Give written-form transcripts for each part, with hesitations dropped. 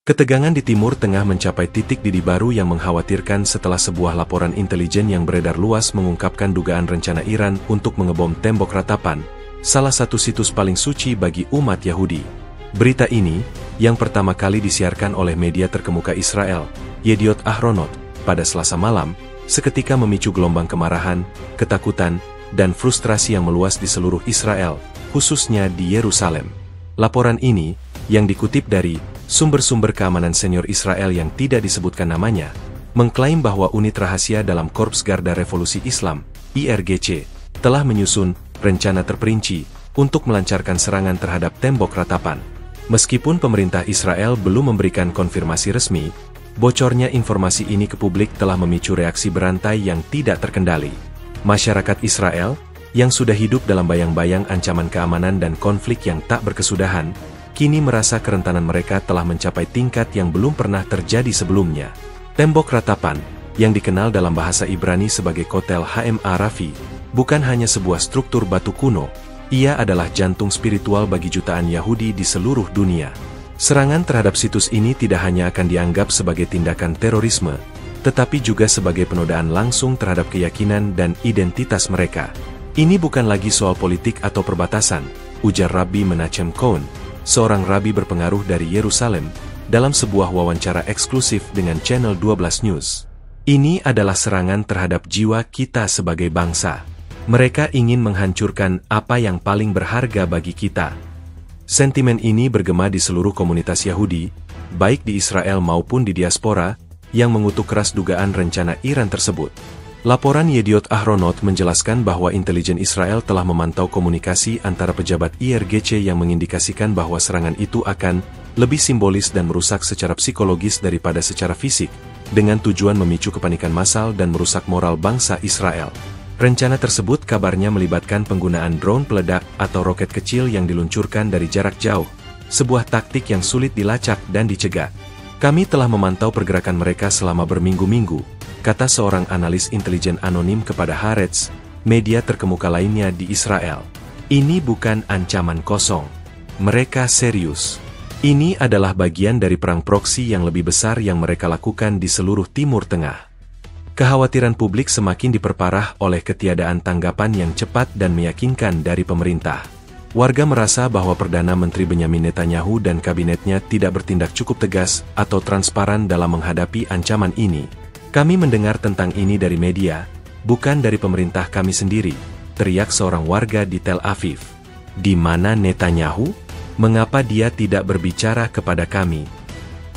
Ketegangan di Timur Tengah mencapai titik didih baru yang mengkhawatirkan setelah sebuah laporan intelijen yang beredar luas mengungkapkan dugaan rencana Iran untuk mengebom tembok ratapan, salah satu situs paling suci bagi umat Yahudi. Berita ini, yang pertama kali disiarkan oleh media terkemuka Israel, Yediot Ahronot, pada Selasa malam, seketika memicu gelombang kemarahan, ketakutan, dan frustrasi yang meluas di seluruh Israel, khususnya di Yerusalem. Laporan ini, yang dikutip dari sumber-sumber keamanan senior Israel yang tidak disebutkan namanya, mengklaim bahwa unit rahasia dalam Korps Garda Revolusi Islam, IRGC, telah menyusun rencana terperinci untuk melancarkan serangan terhadap tembok ratapan. Meskipun pemerintah Israel belum memberikan konfirmasi resmi, bocornya informasi ini ke publik telah memicu reaksi berantai yang tidak terkendali. Masyarakat Israel, yang sudah hidup dalam bayang-bayang ancaman keamanan dan konflik yang tak berkesudahan, kini merasa kerentanan mereka telah mencapai tingkat yang belum pernah terjadi sebelumnya. Tembok ratapan, yang dikenal dalam bahasa Ibrani sebagai Kotel HMA Rafi, bukan hanya sebuah struktur batu kuno, ia adalah jantung spiritual bagi jutaan Yahudi di seluruh dunia. Serangan terhadap situs ini tidak hanya akan dianggap sebagai tindakan terorisme, tetapi juga sebagai penodaan langsung terhadap keyakinan dan identitas mereka. Ini bukan lagi soal politik atau perbatasan, ujar Rabbi Menachem Cohen, seorang rabi berpengaruh dari Yerusalem, dalam sebuah wawancara eksklusif dengan Channel 12 News. Ini adalah serangan terhadap jiwa kita sebagai bangsa. Mereka ingin menghancurkan apa yang paling berharga bagi kita. Sentimen ini bergema di seluruh komunitas Yahudi, baik di Israel maupun di diaspora, yang mengutuk keras dugaan rencana Iran tersebut. Laporan Yediot Ahronot menjelaskan bahwa intelijen Israel telah memantau komunikasi antara pejabat IRGC yang mengindikasikan bahwa serangan itu akan lebih simbolis dan merusak secara psikologis daripada secara fisik, dengan tujuan memicu kepanikan massal dan merusak moral bangsa Israel. Rencana tersebut kabarnya melibatkan penggunaan drone peledak atau roket kecil yang diluncurkan dari jarak jauh, sebuah taktik yang sulit dilacak dan dicegah. Kami telah memantau pergerakan mereka selama berminggu-minggu, kata seorang analis intelijen anonim kepada Haaretz, media terkemuka lainnya di Israel. Ini bukan ancaman kosong. Mereka serius. Ini adalah bagian dari perang proksi yang lebih besar yang mereka lakukan di seluruh Timur Tengah. Kekhawatiran publik semakin diperparah oleh ketiadaan tanggapan yang cepat dan meyakinkan dari pemerintah. Warga merasa bahwa Perdana Menteri Benyamin Netanyahu dan kabinetnya tidak bertindak cukup tegas atau transparan dalam menghadapi ancaman ini. Kami mendengar tentang ini dari media, bukan dari pemerintah kami sendiri, teriak seorang warga di Tel Aviv. Di mana Netanyahu? Mengapa dia tidak berbicara kepada kami?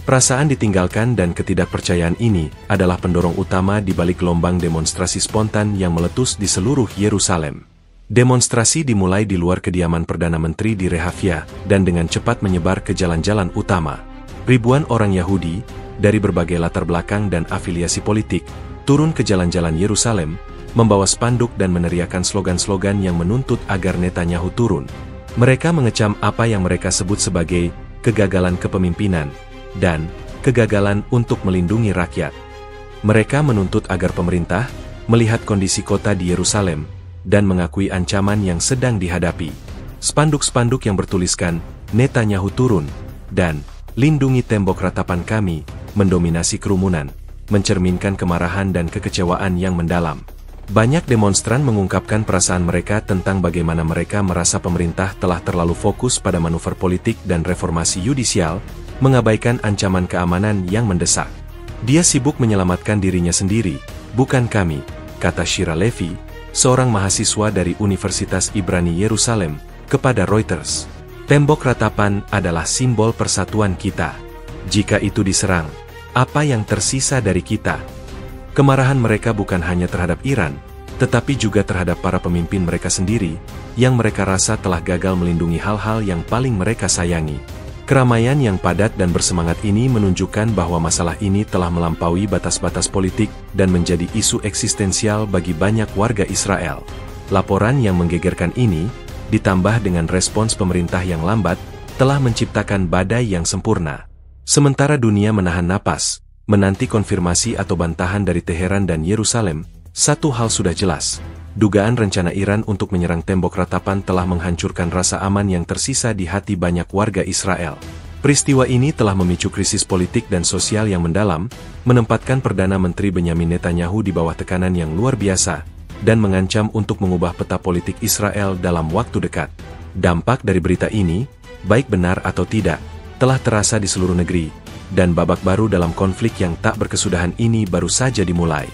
Perasaan ditinggalkan dan ketidakpercayaan ini adalah pendorong utama di balik gelombang demonstrasi spontan yang meletus di seluruh Yerusalem. Demonstrasi dimulai di luar kediaman Perdana Menteri di Rehavia dan dengan cepat menyebar ke jalan-jalan utama. Ribuan orang Yahudi, dari berbagai latar belakang dan afiliasi politik, turun ke jalan-jalan Yerusalem, membawa spanduk dan meneriakkan slogan-slogan yang menuntut agar Netanyahu turun. Mereka mengecam apa yang mereka sebut sebagai kegagalan kepemimpinan, dan kegagalan untuk melindungi rakyat. Mereka menuntut agar pemerintah melihat kondisi kota di Yerusalem dan mengakui ancaman yang sedang dihadapi. Spanduk-spanduk yang bertuliskan Netanyahu turun dan lindungi tembok ratapan kami mendominasi kerumunan, mencerminkan kemarahan dan kekecewaan yang mendalam. Banyak demonstran mengungkapkan perasaan mereka tentang bagaimana mereka merasa pemerintah telah terlalu fokus pada manuver politik dan reformasi yudisial, mengabaikan ancaman keamanan yang mendesak. Dia sibuk menyelamatkan dirinya sendiri, bukan kami, kata Shira Levi, seorang mahasiswa dari Universitas Ibrani Yerusalem, kepada Reuters. Tembok ratapan adalah simbol persatuan kita. Jika itu diserang, apa yang tersisa dari kita? Kemarahan mereka bukan hanya terhadap Iran, tetapi juga terhadap para pemimpin mereka sendiri, yang mereka rasa telah gagal melindungi hal-hal yang paling mereka sayangi. Keramaian yang padat dan bersemangat ini menunjukkan bahwa masalah ini telah melampaui batas-batas politik dan menjadi isu eksistensial bagi banyak warga Israel. Laporan yang menggegerkan ini, ditambah dengan respons pemerintah yang lambat, telah menciptakan badai yang sempurna. Sementara dunia menahan napas, menanti konfirmasi atau bantahan dari Teheran dan Yerusalem, satu hal sudah jelas. Dugaan rencana Iran untuk menyerang tembok ratapan telah menghancurkan rasa aman yang tersisa di hati banyak warga Israel. Peristiwa ini telah memicu krisis politik dan sosial yang mendalam, menempatkan Perdana Menteri Benyamin Netanyahu di bawah tekanan yang luar biasa, dan mengancam untuk mengubah peta politik Israel dalam waktu dekat. Dampak dari berita ini, baik benar atau tidak, telah terasa di seluruh negeri, dan babak baru dalam konflik yang tak berkesudahan ini baru saja dimulai.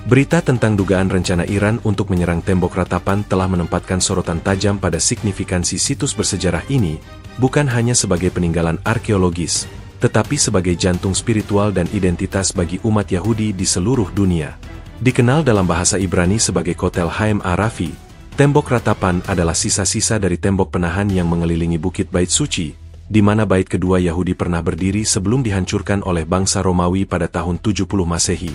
Berita tentang dugaan rencana Iran untuk menyerang tembok ratapan telah menempatkan sorotan tajam pada signifikansi situs bersejarah ini, bukan hanya sebagai peninggalan arkeologis, tetapi sebagai jantung spiritual dan identitas bagi umat Yahudi di seluruh dunia. Dikenal dalam bahasa Ibrani sebagai Kotel Haim Arafi, tembok ratapan adalah sisa-sisa dari tembok penahan yang mengelilingi Bukit Bait Suci, di mana bait kedua Yahudi pernah berdiri sebelum dihancurkan oleh bangsa Romawi pada tahun 70 Masehi.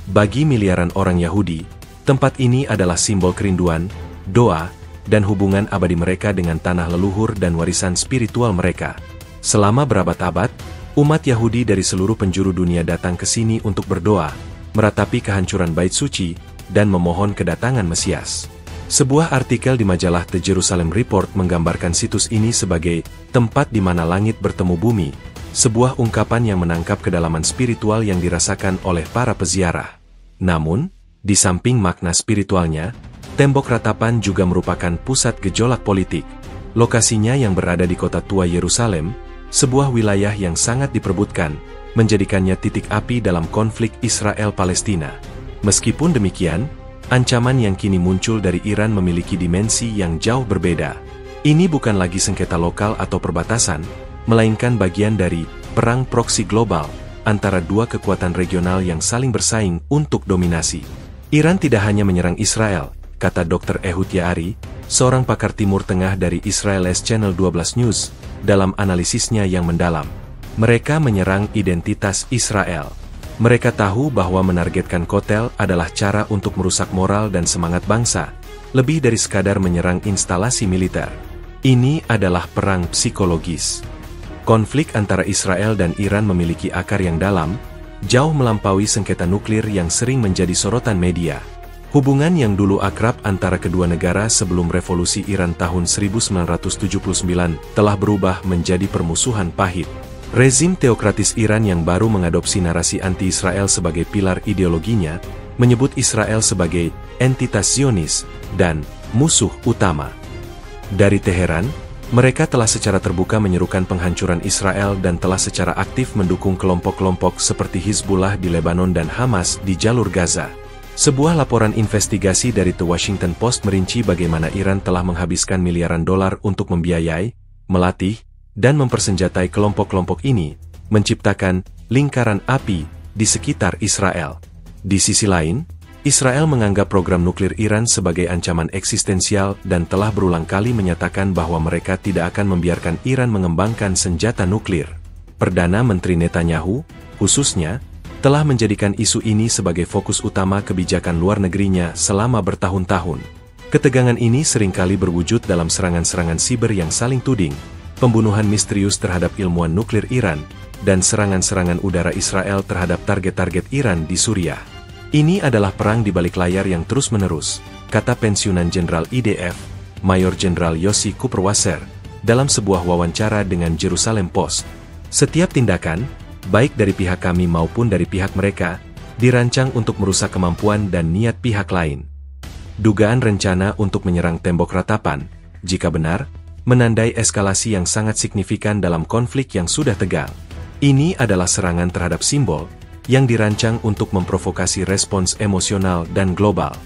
Bagi miliaran orang Yahudi, tempat ini adalah simbol kerinduan, doa, dan hubungan abadi mereka dengan tanah leluhur dan warisan spiritual mereka. Selama berabad-abad, umat Yahudi dari seluruh penjuru dunia datang ke sini untuk berdoa, meratapi kehancuran bait suci, dan memohon kedatangan Mesias. Sebuah artikel di majalah The Jerusalem Report menggambarkan situs ini sebagai tempat di mana langit bertemu bumi, sebuah ungkapan yang menangkap kedalaman spiritual yang dirasakan oleh para peziarah. Namun, di samping makna spiritualnya, tembok ratapan juga merupakan pusat gejolak politik. Lokasinya yang berada di kota tua Yerusalem, sebuah wilayah yang sangat diperebutkan, menjadikannya titik api dalam konflik Israel-Palestina. Meskipun demikian, ancaman yang kini muncul dari Iran memiliki dimensi yang jauh berbeda. Ini bukan lagi sengketa lokal atau perbatasan, melainkan bagian dari perang proksi global antara dua kekuatan regional yang saling bersaing untuk dominasi. Iran tidak hanya menyerang Israel, kata Dr. Ehud Yaari, seorang pakar Timur Tengah dari Israelis Channel 12 News, dalam analisisnya yang mendalam. Mereka menyerang identitas Israel. Mereka tahu bahwa menargetkan kotel adalah cara untuk merusak moral dan semangat bangsa, lebih dari sekadar menyerang instalasi militer. Ini adalah perang psikologis. Konflik antara Israel dan Iran memiliki akar yang dalam, jauh melampaui sengketa nuklir yang sering menjadi sorotan media. Hubungan yang dulu akrab antara kedua negara sebelum revolusi Iran tahun 1979 telah berubah menjadi permusuhan pahit. Rezim teokratis Iran yang baru mengadopsi narasi anti-Israel sebagai pilar ideologinya, menyebut Israel sebagai entitas Zionis dan musuh utama. Dari Teheran, mereka telah secara terbuka menyerukan penghancuran Israel dan telah secara aktif mendukung kelompok-kelompok seperti Hizbullah di Lebanon dan Hamas di jalur Gaza. Sebuah laporan investigasi dari The Washington Post merinci bagaimana Iran telah menghabiskan miliaran dolar untuk membiayai, melatih, dan mempersenjatai kelompok-kelompok ini, menciptakan lingkaran api di sekitar Israel. Di sisi lain, Israel menganggap program nuklir Iran sebagai ancaman eksistensial dan telah berulang kali menyatakan bahwa mereka tidak akan membiarkan Iran mengembangkan senjata nuklir. Perdana Menteri Netanyahu, khususnya, telah menjadikan isu ini sebagai fokus utama kebijakan luar negerinya selama bertahun-tahun. Ketegangan ini seringkali berwujud dalam serangan-serangan siber yang saling tuding, pembunuhan misterius terhadap ilmuwan nuklir Iran, dan serangan-serangan udara Israel terhadap target-target Iran di Suriah. Ini adalah perang di balik layar yang terus-menerus, kata pensiunan Jenderal IDF, Mayor Jenderal Yossi Kuperwasser, dalam sebuah wawancara dengan Jerusalem Post. Setiap tindakan, baik dari pihak kami maupun dari pihak mereka, dirancang untuk merusak kemampuan dan niat pihak lain. Dugaan rencana untuk menyerang tembok ratapan, jika benar, menandai eskalasi yang sangat signifikan dalam konflik yang sudah tegang. Ini adalah serangan terhadap simbol, yang dirancang untuk memprovokasi respons emosional dan global.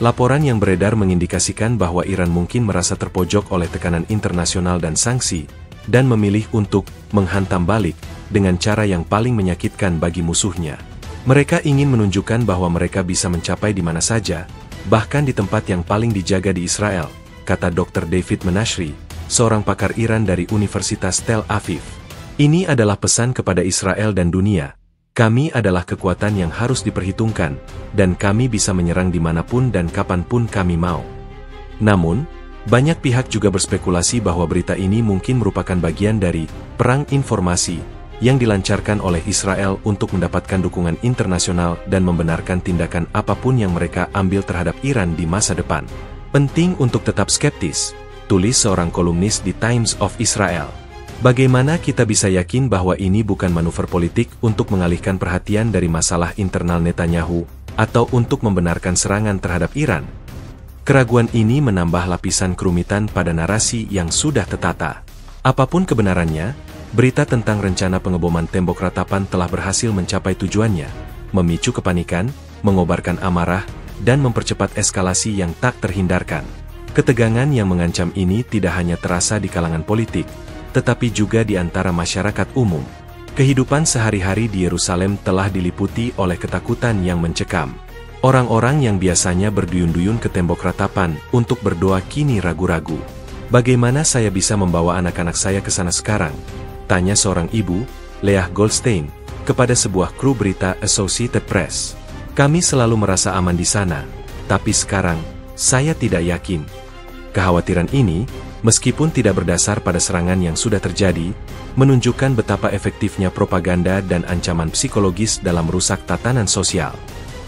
Laporan yang beredar mengindikasikan bahwa Iran mungkin merasa terpojok oleh tekanan internasional dan sanksi, dan memilih untuk menghantam balik dengan cara yang paling menyakitkan bagi musuhnya. Mereka ingin menunjukkan bahwa mereka bisa mencapai di mana saja, bahkan di tempat yang paling dijaga di Israel, kata Dr. David Menashri, seorang pakar Iran dari Universitas Tel Aviv. Ini adalah pesan kepada Israel dan dunia. Kami adalah kekuatan yang harus diperhitungkan, dan kami bisa menyerang dimanapun dan kapanpun kami mau. Namun, banyak pihak juga berspekulasi bahwa berita ini mungkin merupakan bagian dari perang informasi yang dilancarkan oleh Israel untuk mendapatkan dukungan internasional dan membenarkan tindakan apapun yang mereka ambil terhadap Iran di masa depan. Penting untuk tetap skeptis, tulis seorang kolumnis di Times of Israel. Bagaimana kita bisa yakin bahwa ini bukan manuver politik untuk mengalihkan perhatian dari masalah internal Netanyahu, atau untuk membenarkan serangan terhadap Iran? Keraguan ini menambah lapisan kerumitan pada narasi yang sudah tertata. Apapun kebenarannya, berita tentang rencana pengeboman tembok ratapan telah berhasil mencapai tujuannya, memicu kepanikan, mengobarkan amarah, dan mempercepat eskalasi yang tak terhindarkan. Ketegangan yang mengancam ini tidak hanya terasa di kalangan politik, tetapi juga di antara masyarakat umum. Kehidupan sehari-hari di Yerusalem telah diliputi oleh ketakutan yang mencekam. Orang-orang yang biasanya berduyun-duyun ke tembok ratapan untuk berdoa kini ragu-ragu. "Bagaimana saya bisa membawa anak-anak saya ke sana sekarang?" tanya seorang ibu, Leah Goldstein, kepada sebuah kru berita Associated Press. "Kami selalu merasa aman di sana, tapi sekarang, saya tidak yakin." Kekhawatiran ini, meskipun tidak berdasar pada serangan yang sudah terjadi, menunjukkan betapa efektifnya propaganda dan ancaman psikologis dalam merusak tatanan sosial.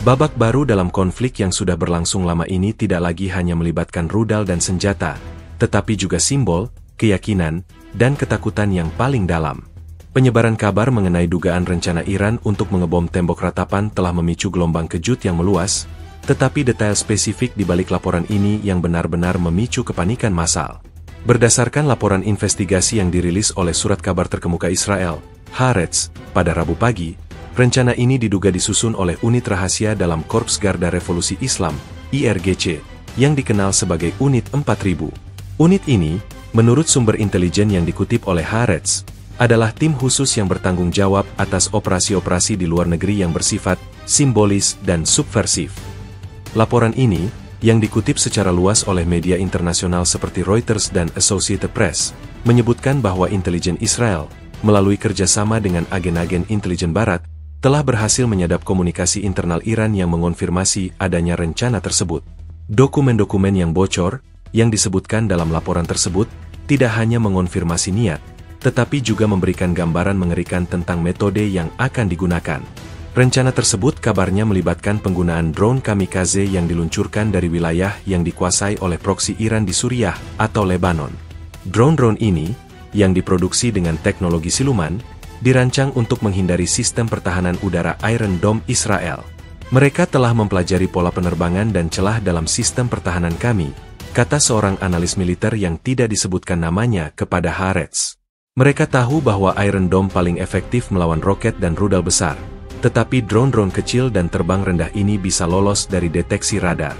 Babak baru dalam konflik yang sudah berlangsung lama ini tidak lagi hanya melibatkan rudal dan senjata, tetapi juga simbol, keyakinan, dan ketakutan yang paling dalam. Penyebaran kabar mengenai dugaan rencana Iran untuk mengebom tembok ratapan telah memicu gelombang kejut yang meluas, tetapi detail spesifik di balik laporan ini yang benar-benar memicu kepanikan massal. Berdasarkan laporan investigasi yang dirilis oleh surat kabar terkemuka Israel, Haaretz, pada Rabu pagi, rencana ini diduga disusun oleh unit rahasia dalam Korps Garda Revolusi Islam, IRGC, yang dikenal sebagai Unit 4000. Unit ini, menurut sumber intelijen yang dikutip oleh Haaretz, adalah tim khusus yang bertanggung jawab atas operasi-operasi di luar negeri yang bersifat simbolis dan subversif. Laporan ini, yang dikutip secara luas oleh media internasional seperti Reuters dan Associated Press, menyebutkan bahwa intelijen Israel, melalui kerjasama dengan agen-agen intelijen Barat, telah berhasil menyadap komunikasi internal Iran yang mengonfirmasi adanya rencana tersebut. Dokumen-dokumen yang bocor, yang disebutkan dalam laporan tersebut, tidak hanya mengonfirmasi niat, tetapi juga memberikan gambaran mengerikan tentang metode yang akan digunakan. Rencana tersebut kabarnya melibatkan penggunaan drone kamikaze yang diluncurkan dari wilayah yang dikuasai oleh proksi Iran di Suriah atau Lebanon. Drone-drone ini, yang diproduksi dengan teknologi siluman, dirancang untuk menghindari sistem pertahanan udara Iron Dome Israel. "Mereka telah mempelajari pola penerbangan dan celah dalam sistem pertahanan kami," kata seorang analis militer yang tidak disebutkan namanya kepada Haaretz. "Mereka tahu bahwa Iron Dome paling efektif melawan roket dan rudal besar. Tetapi drone-drone kecil dan terbang rendah ini bisa lolos dari deteksi radar."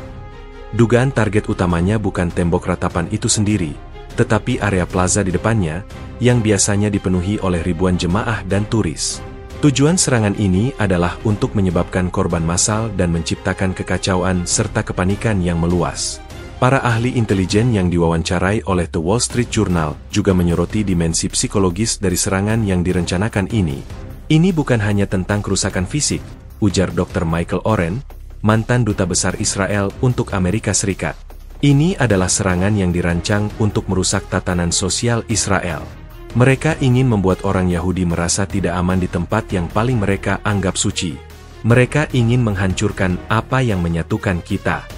Dugaan target utamanya bukan tembok ratapan itu sendiri, tetapi area plaza di depannya, yang biasanya dipenuhi oleh ribuan jemaah dan turis. Tujuan serangan ini adalah untuk menyebabkan korban massal dan menciptakan kekacauan serta kepanikan yang meluas. Para ahli intelijen yang diwawancarai oleh The Wall Street Journal juga menyoroti dimensi psikologis dari serangan yang direncanakan ini. "Ini bukan hanya tentang kerusakan fisik," ujar Dr. Michael Oren, mantan duta besar Israel untuk Amerika Serikat. "Ini adalah serangan yang dirancang untuk merusak tatanan sosial Israel. Mereka ingin membuat orang Yahudi merasa tidak aman di tempat yang paling mereka anggap suci. Mereka ingin menghancurkan apa yang menyatukan kita."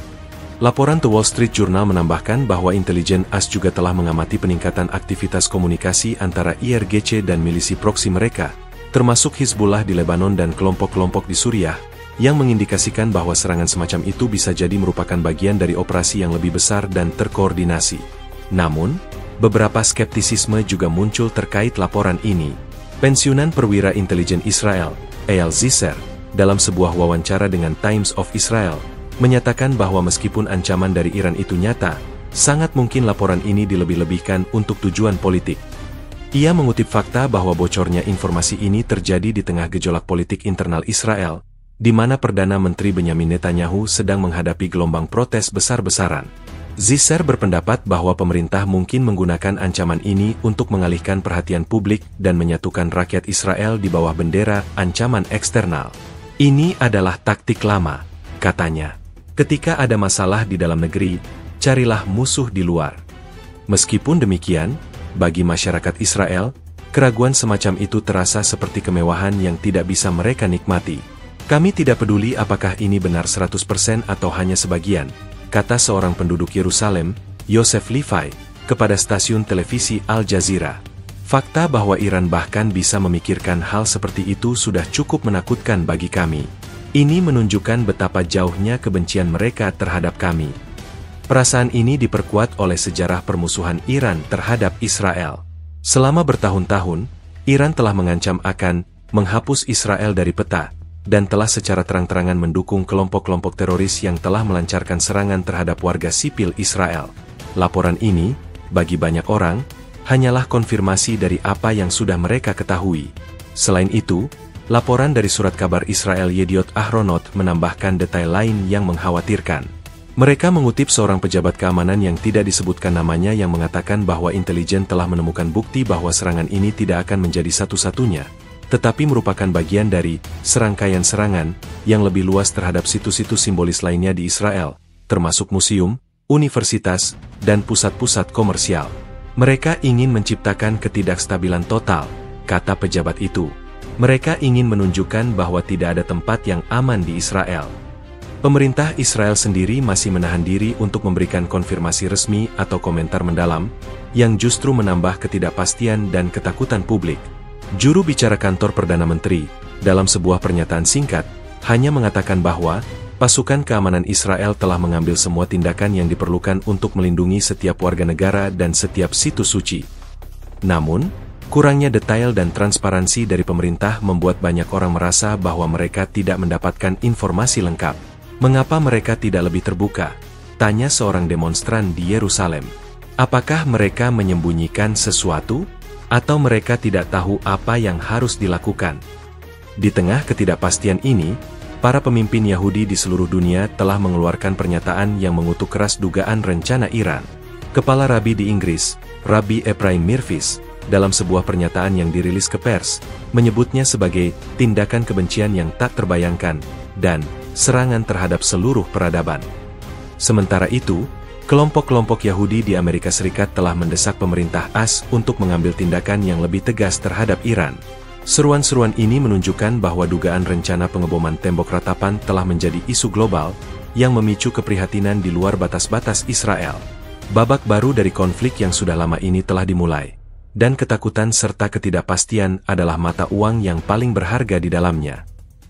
Laporan The Wall Street Journal menambahkan bahwa intelijen AS juga telah mengamati peningkatan aktivitas komunikasi antara IRGC dan milisi proksi mereka, termasuk Hizbullah di Lebanon dan kelompok-kelompok di Suriah, yang mengindikasikan bahwa serangan semacam itu bisa jadi merupakan bagian dari operasi yang lebih besar dan terkoordinasi. Namun, beberapa skeptisisme juga muncul terkait laporan ini. Pensiunan perwira intelijen Israel, Eyal Zisser, dalam sebuah wawancara dengan Times of Israel, menyatakan bahwa meskipun ancaman dari Iran itu nyata, sangat mungkin laporan ini dilebih-lebihkan untuk tujuan politik. Ia mengutip fakta bahwa bocornya informasi ini terjadi di tengah gejolak politik internal Israel, di mana Perdana Menteri Benyamin Netanyahu sedang menghadapi gelombang protes besar-besaran. Zisser berpendapat bahwa pemerintah mungkin menggunakan ancaman ini untuk mengalihkan perhatian publik dan menyatukan rakyat Israel di bawah bendera ancaman eksternal. "Ini adalah taktik lama," katanya. "Ketika ada masalah di dalam negeri, carilah musuh di luar." Meskipun demikian, bagi masyarakat Israel, keraguan semacam itu terasa seperti kemewahan yang tidak bisa mereka nikmati. "Kami tidak peduli apakah ini benar 100% atau hanya sebagian," kata seorang penduduk Yerusalem, Yosef Levi, kepada stasiun televisi Al Jazeera. Fakta bahwa Iran bahkan bisa memikirkan hal seperti itu sudah cukup menakutkan bagi kami. Ini menunjukkan betapa jauhnya kebencian mereka terhadap kami. Perasaan ini diperkuat oleh sejarah permusuhan Iran terhadap Israel. Selama bertahun-tahun, Iran telah mengancam akan menghapus Israel dari peta, dan telah secara terang-terangan mendukung kelompok-kelompok teroris yang telah melancarkan serangan terhadap warga sipil Israel. Laporan ini, bagi banyak orang, hanyalah konfirmasi dari apa yang sudah mereka ketahui. Selain itu, laporan dari surat kabar Israel Yediot Ahronot menambahkan detail lain yang mengkhawatirkan. Mereka mengutip seorang pejabat keamanan yang tidak disebutkan namanya yang mengatakan bahwa intelijen telah menemukan bukti bahwa serangan ini tidak akan menjadi satu-satunya, tetapi merupakan bagian dari serangkaian serangan yang lebih luas terhadap situs-situs simbolis lainnya di Israel, termasuk museum, universitas, dan pusat-pusat komersial. Mereka ingin menciptakan ketidakstabilan total, kata pejabat itu. Mereka ingin menunjukkan bahwa tidak ada tempat yang aman di Israel. Pemerintah Israel sendiri masih menahan diri untuk memberikan konfirmasi resmi atau komentar mendalam, yang justru menambah ketidakpastian dan ketakutan publik. Juru bicara kantor Perdana Menteri, dalam sebuah pernyataan singkat, hanya mengatakan bahwa pasukan keamanan Israel telah mengambil semua tindakan yang diperlukan untuk melindungi setiap warga negara dan setiap situs suci. Namun, kurangnya detail dan transparansi dari pemerintah membuat banyak orang merasa bahwa mereka tidak mendapatkan informasi lengkap. Mengapa mereka tidak lebih terbuka? Tanya seorang demonstran di Yerusalem. Apakah mereka menyembunyikan sesuatu? Atau mereka tidak tahu apa yang harus dilakukan? Di tengah ketidakpastian ini, para pemimpin Yahudi di seluruh dunia telah mengeluarkan pernyataan yang mengutuk keras dugaan rencana Iran. Kepala Rabi di Inggris, Rabbi Ephraim Mirvis, dalam sebuah pernyataan yang dirilis ke pers, menyebutnya sebagai tindakan kebencian yang tak terbayangkan, dan serangan terhadap seluruh peradaban. Sementara itu, kelompok-kelompok Yahudi di Amerika Serikat telah mendesak pemerintah AS untuk mengambil tindakan yang lebih tegas terhadap Iran. Seruan-seruan ini menunjukkan bahwa dugaan rencana pengeboman tembok ratapan telah menjadi isu global yang memicu keprihatinan di luar batas-batas Israel. Babak baru dari konflik yang sudah lama ini telah dimulai, dan ketakutan serta ketidakpastian adalah mata uang yang paling berharga di dalamnya.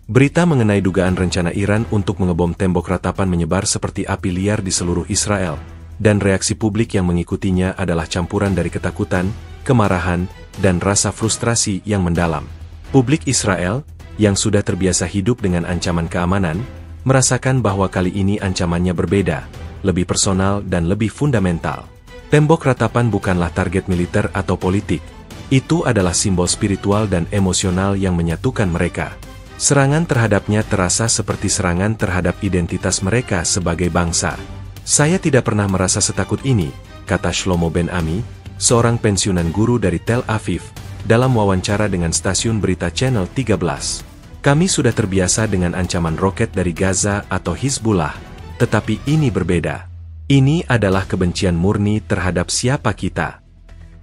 Berita mengenai dugaan rencana Iran untuk mengebom tembok ratapan menyebar seperti api liar di seluruh Israel, dan reaksi publik yang mengikutinya adalah campuran dari ketakutan, kemarahan, dan rasa frustrasi yang mendalam. Publik Israel, yang sudah terbiasa hidup dengan ancaman keamanan, merasakan bahwa kali ini ancamannya berbeda, lebih personal dan lebih fundamental. Tembok ratapan bukanlah target militer atau politik, itu adalah simbol spiritual dan emosional yang menyatukan mereka. Serangan terhadapnya terasa seperti serangan terhadap identitas mereka sebagai bangsa. Saya tidak pernah merasa setakut ini, kata Shlomo Ben Ami, seorang pensiunan guru dari Tel Aviv, dalam wawancara dengan stasiun berita Channel 13. Kami sudah terbiasa dengan ancaman roket dari Gaza atau Hizbullah, tetapi ini berbeda. Ini adalah kebencian murni terhadap siapa kita.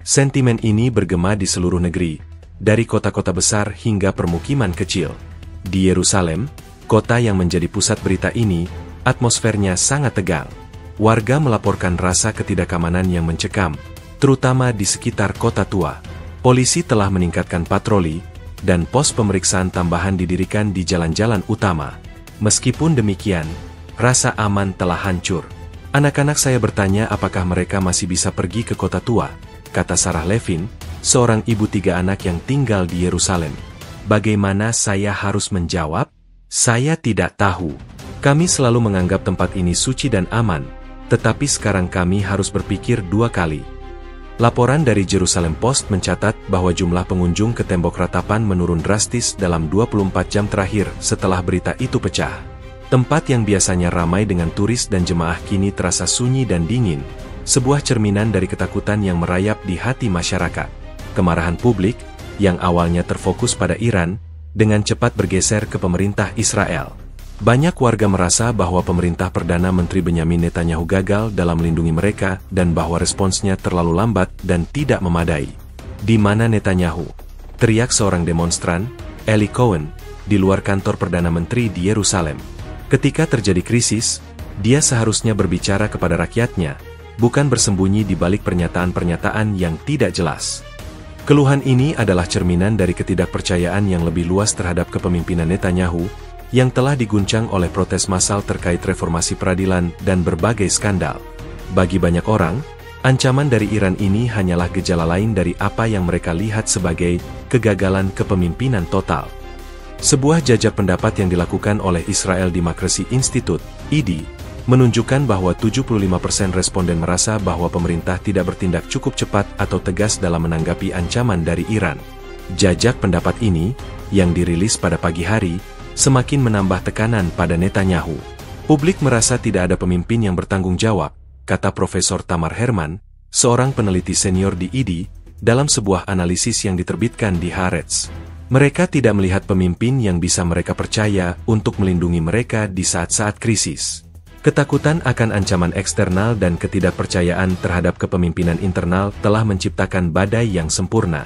Sentimen ini bergema di seluruh negeri, dari kota-kota besar hingga permukiman kecil. Di Yerusalem, kota yang menjadi pusat berita ini, atmosfernya sangat tegang. Warga melaporkan rasa ketidakamanan yang mencekam, terutama di sekitar kota tua. Polisi telah meningkatkan patroli, dan pos pemeriksaan tambahan didirikan di jalan-jalan utama. Meskipun demikian, rasa aman telah hancur. Anak-anak saya bertanya apakah mereka masih bisa pergi ke kota tua, kata Sarah Levin, seorang ibu 3 anak yang tinggal di Yerusalem. Bagaimana saya harus menjawab? Saya tidak tahu. Kami selalu menganggap tempat ini suci dan aman, tetapi sekarang kami harus berpikir 2 kali. Laporan dari Jerusalem Post mencatat bahwa jumlah pengunjung ke tembok ratapan menurun drastis dalam 24 jam terakhir setelah berita itu pecah. Tempat yang biasanya ramai dengan turis dan jemaah kini terasa sunyi dan dingin, sebuah cerminan dari ketakutan yang merayap di hati masyarakat. Kemarahan publik, yang awalnya terfokus pada Iran, dengan cepat bergeser ke pemerintah Israel. Banyak warga merasa bahwa pemerintah Perdana Menteri Benyamin Netanyahu gagal dalam melindungi mereka dan bahwa responsnya terlalu lambat dan tidak memadai. Di mana Netanyahu? Teriak seorang demonstran, Eli Cohen, di luar kantor Perdana Menteri di Yerusalem. Ketika terjadi krisis, dia seharusnya berbicara kepada rakyatnya, bukan bersembunyi di balik pernyataan-pernyataan yang tidak jelas. Keluhan ini adalah cerminan dari ketidakpercayaan yang lebih luas terhadap kepemimpinan Netanyahu, yang telah diguncang oleh protes massal terkait reformasi peradilan dan berbagai skandal. Bagi banyak orang, ancaman dari Iran ini hanyalah gejala lain dari apa yang mereka lihat sebagai kegagalan kepemimpinan total. Sebuah jajak pendapat yang dilakukan oleh Israel Democracy Institute, IDI, menunjukkan bahwa 75% responden merasa bahwa pemerintah tidak bertindak cukup cepat atau tegas dalam menanggapi ancaman dari Iran. Jajak pendapat ini, yang dirilis pada pagi hari, semakin menambah tekanan pada Netanyahu. Publik merasa tidak ada pemimpin yang bertanggung jawab, kata Profesor Tamar Herman, seorang peneliti senior di IDI, dalam sebuah analisis yang diterbitkan di Haaretz. Mereka tidak melihat pemimpin yang bisa mereka percaya untuk melindungi mereka di saat-saat krisis. Ketakutan akan ancaman eksternal dan ketidakpercayaan terhadap kepemimpinan internal telah menciptakan badai yang sempurna.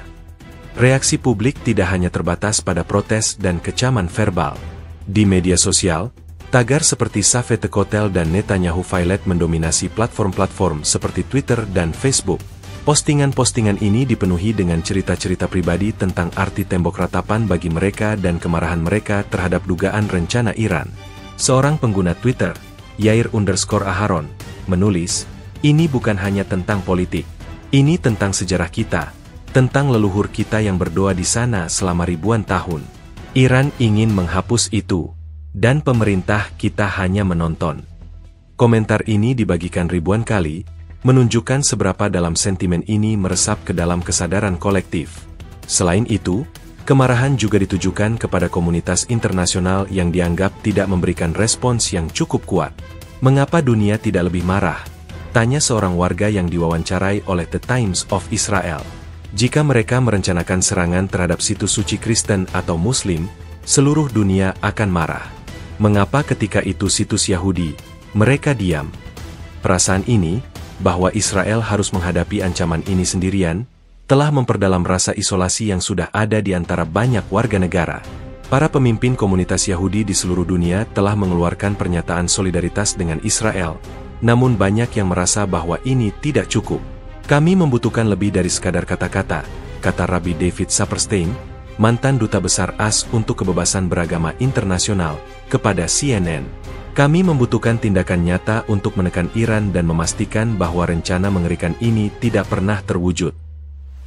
Reaksi publik tidak hanya terbatas pada protes dan kecaman verbal. Di media sosial, tagar seperti Save the Kotel dan Netanyahu Filet mendominasi platform-platform seperti Twitter dan Facebook. Postingan-postingan ini dipenuhi dengan cerita-cerita pribadi tentang arti tembok ratapan bagi mereka dan kemarahan mereka terhadap dugaan rencana Iran. Seorang pengguna Twitter, Yair_Aharon, menulis, "Ini bukan hanya tentang politik. Ini tentang sejarah kita, tentang leluhur kita yang berdoa di sana selama ribuan tahun. Iran ingin menghapus itu, dan pemerintah kita hanya menonton." Komentar ini dibagikan ribuan kali, menunjukkan seberapa dalam sentimen ini meresap ke dalam kesadaran kolektif. Selain itu, kemarahan juga ditujukan kepada komunitas internasional yang dianggap tidak memberikan respons yang cukup kuat. Mengapa dunia tidak lebih marah? Tanya seorang warga yang diwawancarai oleh The Times of Israel. Jika mereka merencanakan serangan terhadap situs suci Kristen atau Muslim, seluruh dunia akan marah. Mengapa ketika itu situs Yahudi, mereka diam? Perasaan ini, bahwa Israel harus menghadapi ancaman ini sendirian, telah memperdalam rasa isolasi yang sudah ada di antara banyak warga negara. Para pemimpin komunitas Yahudi di seluruh dunia telah mengeluarkan pernyataan solidaritas dengan Israel, namun banyak yang merasa bahwa ini tidak cukup. Kami membutuhkan lebih dari sekadar kata-kata, kata Rabbi David Saperstein, mantan duta besar AS untuk kebebasan beragama internasional, kepada CNN. Kami membutuhkan tindakan nyata untuk menekan Iran dan memastikan bahwa rencana mengerikan ini tidak pernah terwujud.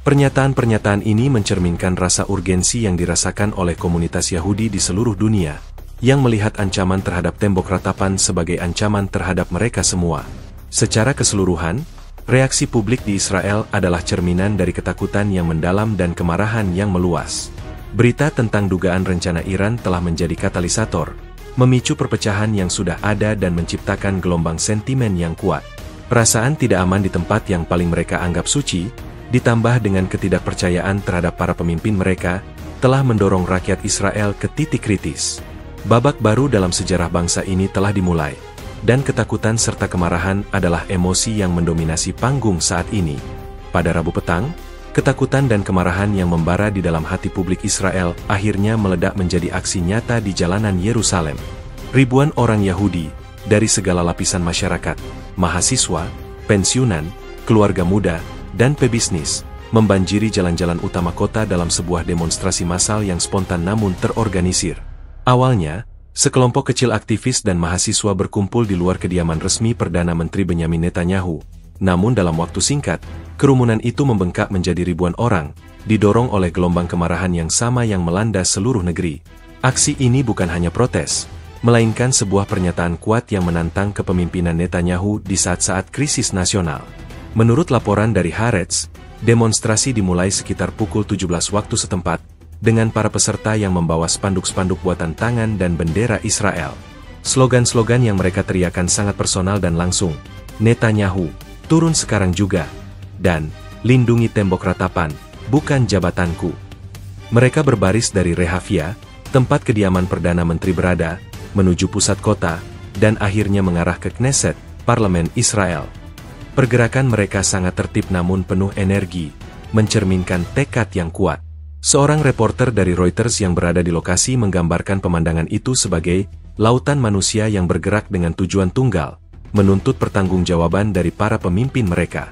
Pernyataan-pernyataan ini mencerminkan rasa urgensi yang dirasakan oleh komunitas Yahudi di seluruh dunia, yang melihat ancaman terhadap tembok ratapan sebagai ancaman terhadap mereka semua. Secara keseluruhan, reaksi publik di Israel adalah cerminan dari ketakutan yang mendalam dan kemarahan yang meluas. Berita tentang dugaan rencana Iran telah menjadi katalisator, memicu perpecahan yang sudah ada dan menciptakan gelombang sentimen yang kuat. Perasaan tidak aman di tempat yang paling mereka anggap suci, ditambah dengan ketidakpercayaan terhadap para pemimpin mereka, telah mendorong rakyat Israel ke titik kritis. Babak baru dalam sejarah bangsa ini telah dimulai, dan ketakutan serta kemarahan adalah emosi yang mendominasi panggung saat ini. Pada Rabu petang, ketakutan dan kemarahan yang membara di dalam hati publik Israel akhirnya meledak menjadi aksi nyata di jalanan Yerusalem. Ribuan orang Yahudi, dari segala lapisan masyarakat, mahasiswa, pensiunan, keluarga muda, dan pebisnis, membanjiri jalan-jalan utama kota dalam sebuah demonstrasi massal yang spontan namun terorganisir. Awalnya, sekelompok kecil aktivis dan mahasiswa berkumpul di luar kediaman resmi Perdana Menteri Benyamin Netanyahu. Namun dalam waktu singkat, kerumunan itu membengkak menjadi ribuan orang, didorong oleh gelombang kemarahan yang sama yang melanda seluruh negeri. Aksi ini bukan hanya protes, melainkan sebuah pernyataan kuat yang menantang kepemimpinan Netanyahu di saat-saat krisis nasional. Menurut laporan dari Haaretz, demonstrasi dimulai sekitar pukul 17 waktu setempat, dengan para peserta yang membawa spanduk-spanduk buatan tangan dan bendera Israel. Slogan-slogan yang mereka teriakan sangat personal dan langsung, "Netanyahu, turun sekarang juga," dan "Lindungi tembok ratapan, bukan jabatanku." Mereka berbaris dari Rehavia, tempat kediaman Perdana Menteri berada, menuju pusat kota, dan akhirnya mengarah ke Knesset, Parlemen Israel. Pergerakan mereka sangat tertib namun penuh energi, mencerminkan tekad yang kuat. Seorang reporter dari Reuters yang berada di lokasi menggambarkan pemandangan itu sebagai lautan manusia yang bergerak dengan tujuan tunggal, menuntut pertanggungjawaban dari para pemimpin mereka.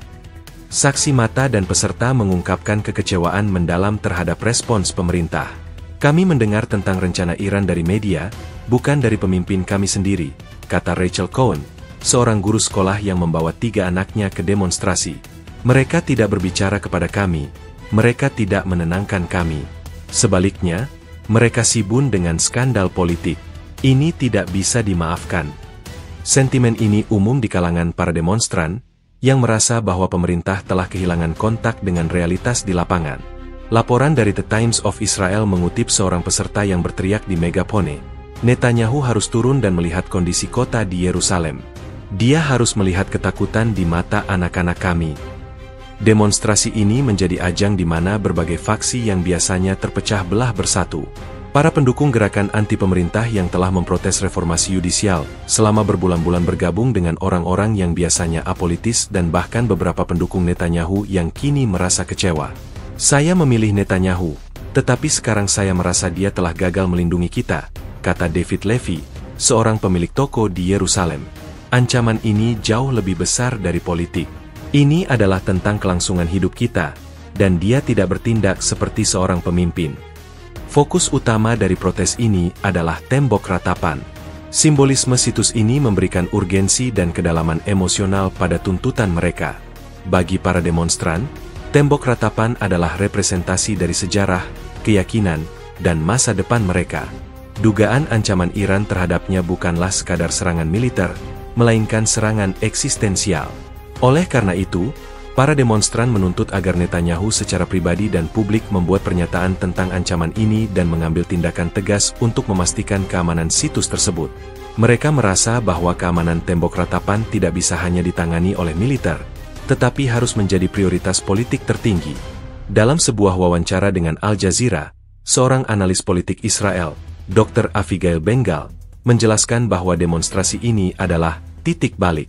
Saksi mata dan peserta mengungkapkan kekecewaan mendalam terhadap respons pemerintah. Kami mendengar tentang rencana Iran dari media, bukan dari pemimpin kami sendiri, kata Rachel Cohen, seorang guru sekolah yang membawa 3 anaknya ke demonstrasi. Mereka tidak berbicara kepada kami, mereka tidak menenangkan kami. Sebaliknya, mereka sibuk dengan skandal politik. Ini tidak bisa dimaafkan. Sentimen ini umum di kalangan para demonstran, yang merasa bahwa pemerintah telah kehilangan kontak dengan realitas di lapangan. Laporan dari The Times of Israel mengutip seorang peserta yang berteriak di megafone, Netanyahu harus turun dan melihat kondisi kota di Yerusalem. Dia harus melihat ketakutan di mata anak-anak kami. Demonstrasi ini menjadi ajang di mana berbagai faksi yang biasanya terpecah belah bersatu. Para pendukung gerakan anti-pemerintah yang telah memprotes reformasi yudisial selama berbulan-bulan bergabung dengan orang-orang yang biasanya apolitis dan bahkan beberapa pendukung Netanyahu yang kini merasa kecewa. Saya memilih Netanyahu, tetapi sekarang saya merasa dia telah gagal melindungi kita, kata David Levy, seorang pemilik toko di Yerusalem. Ancaman ini jauh lebih besar dari politik. Ini adalah tentang kelangsungan hidup kita, dan dia tidak bertindak seperti seorang pemimpin. Fokus utama dari protes ini adalah tembok ratapan. Simbolisme situs ini memberikan urgensi dan kedalaman emosional pada tuntutan mereka. Bagi para demonstran, tembok ratapan adalah representasi dari sejarah, keyakinan, dan masa depan mereka. Dugaan ancaman Iran terhadapnya bukanlah sekadar serangan militer, melainkan serangan eksistensial. Oleh karena itu, para demonstran menuntut agar Netanyahu secara pribadi dan publik membuat pernyataan tentang ancaman ini dan mengambil tindakan tegas untuk memastikan keamanan situs tersebut. Mereka merasa bahwa keamanan tembok ratapan tidak bisa hanya ditangani oleh militer, tetapi harus menjadi prioritas politik tertinggi. Dalam sebuah wawancara dengan Al Jazeera, seorang analis politik Israel, Dr. Avigail Bengal, menjelaskan bahwa demonstrasi ini adalah titik balik.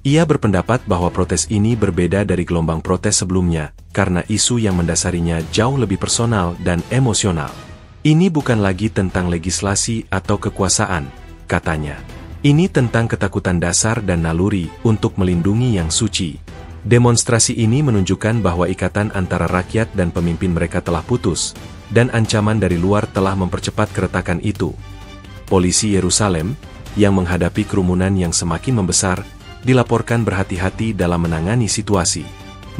Ia berpendapat bahwa protes ini berbeda dari gelombang protes sebelumnya, karena isu yang mendasarinya jauh lebih personal dan emosional. Ini bukan lagi tentang legislasi atau kekuasaan, katanya. Ini tentang ketakutan dasar dan naluri untuk melindungi yang suci. Demonstrasi ini menunjukkan bahwa ikatan antara rakyat dan pemimpin mereka telah putus, dan ancaman dari luar telah mempercepat keretakan itu. Polisi Yerusalem, yang menghadapi kerumunan yang semakin membesar, dilaporkan berhati-hati dalam menangani situasi.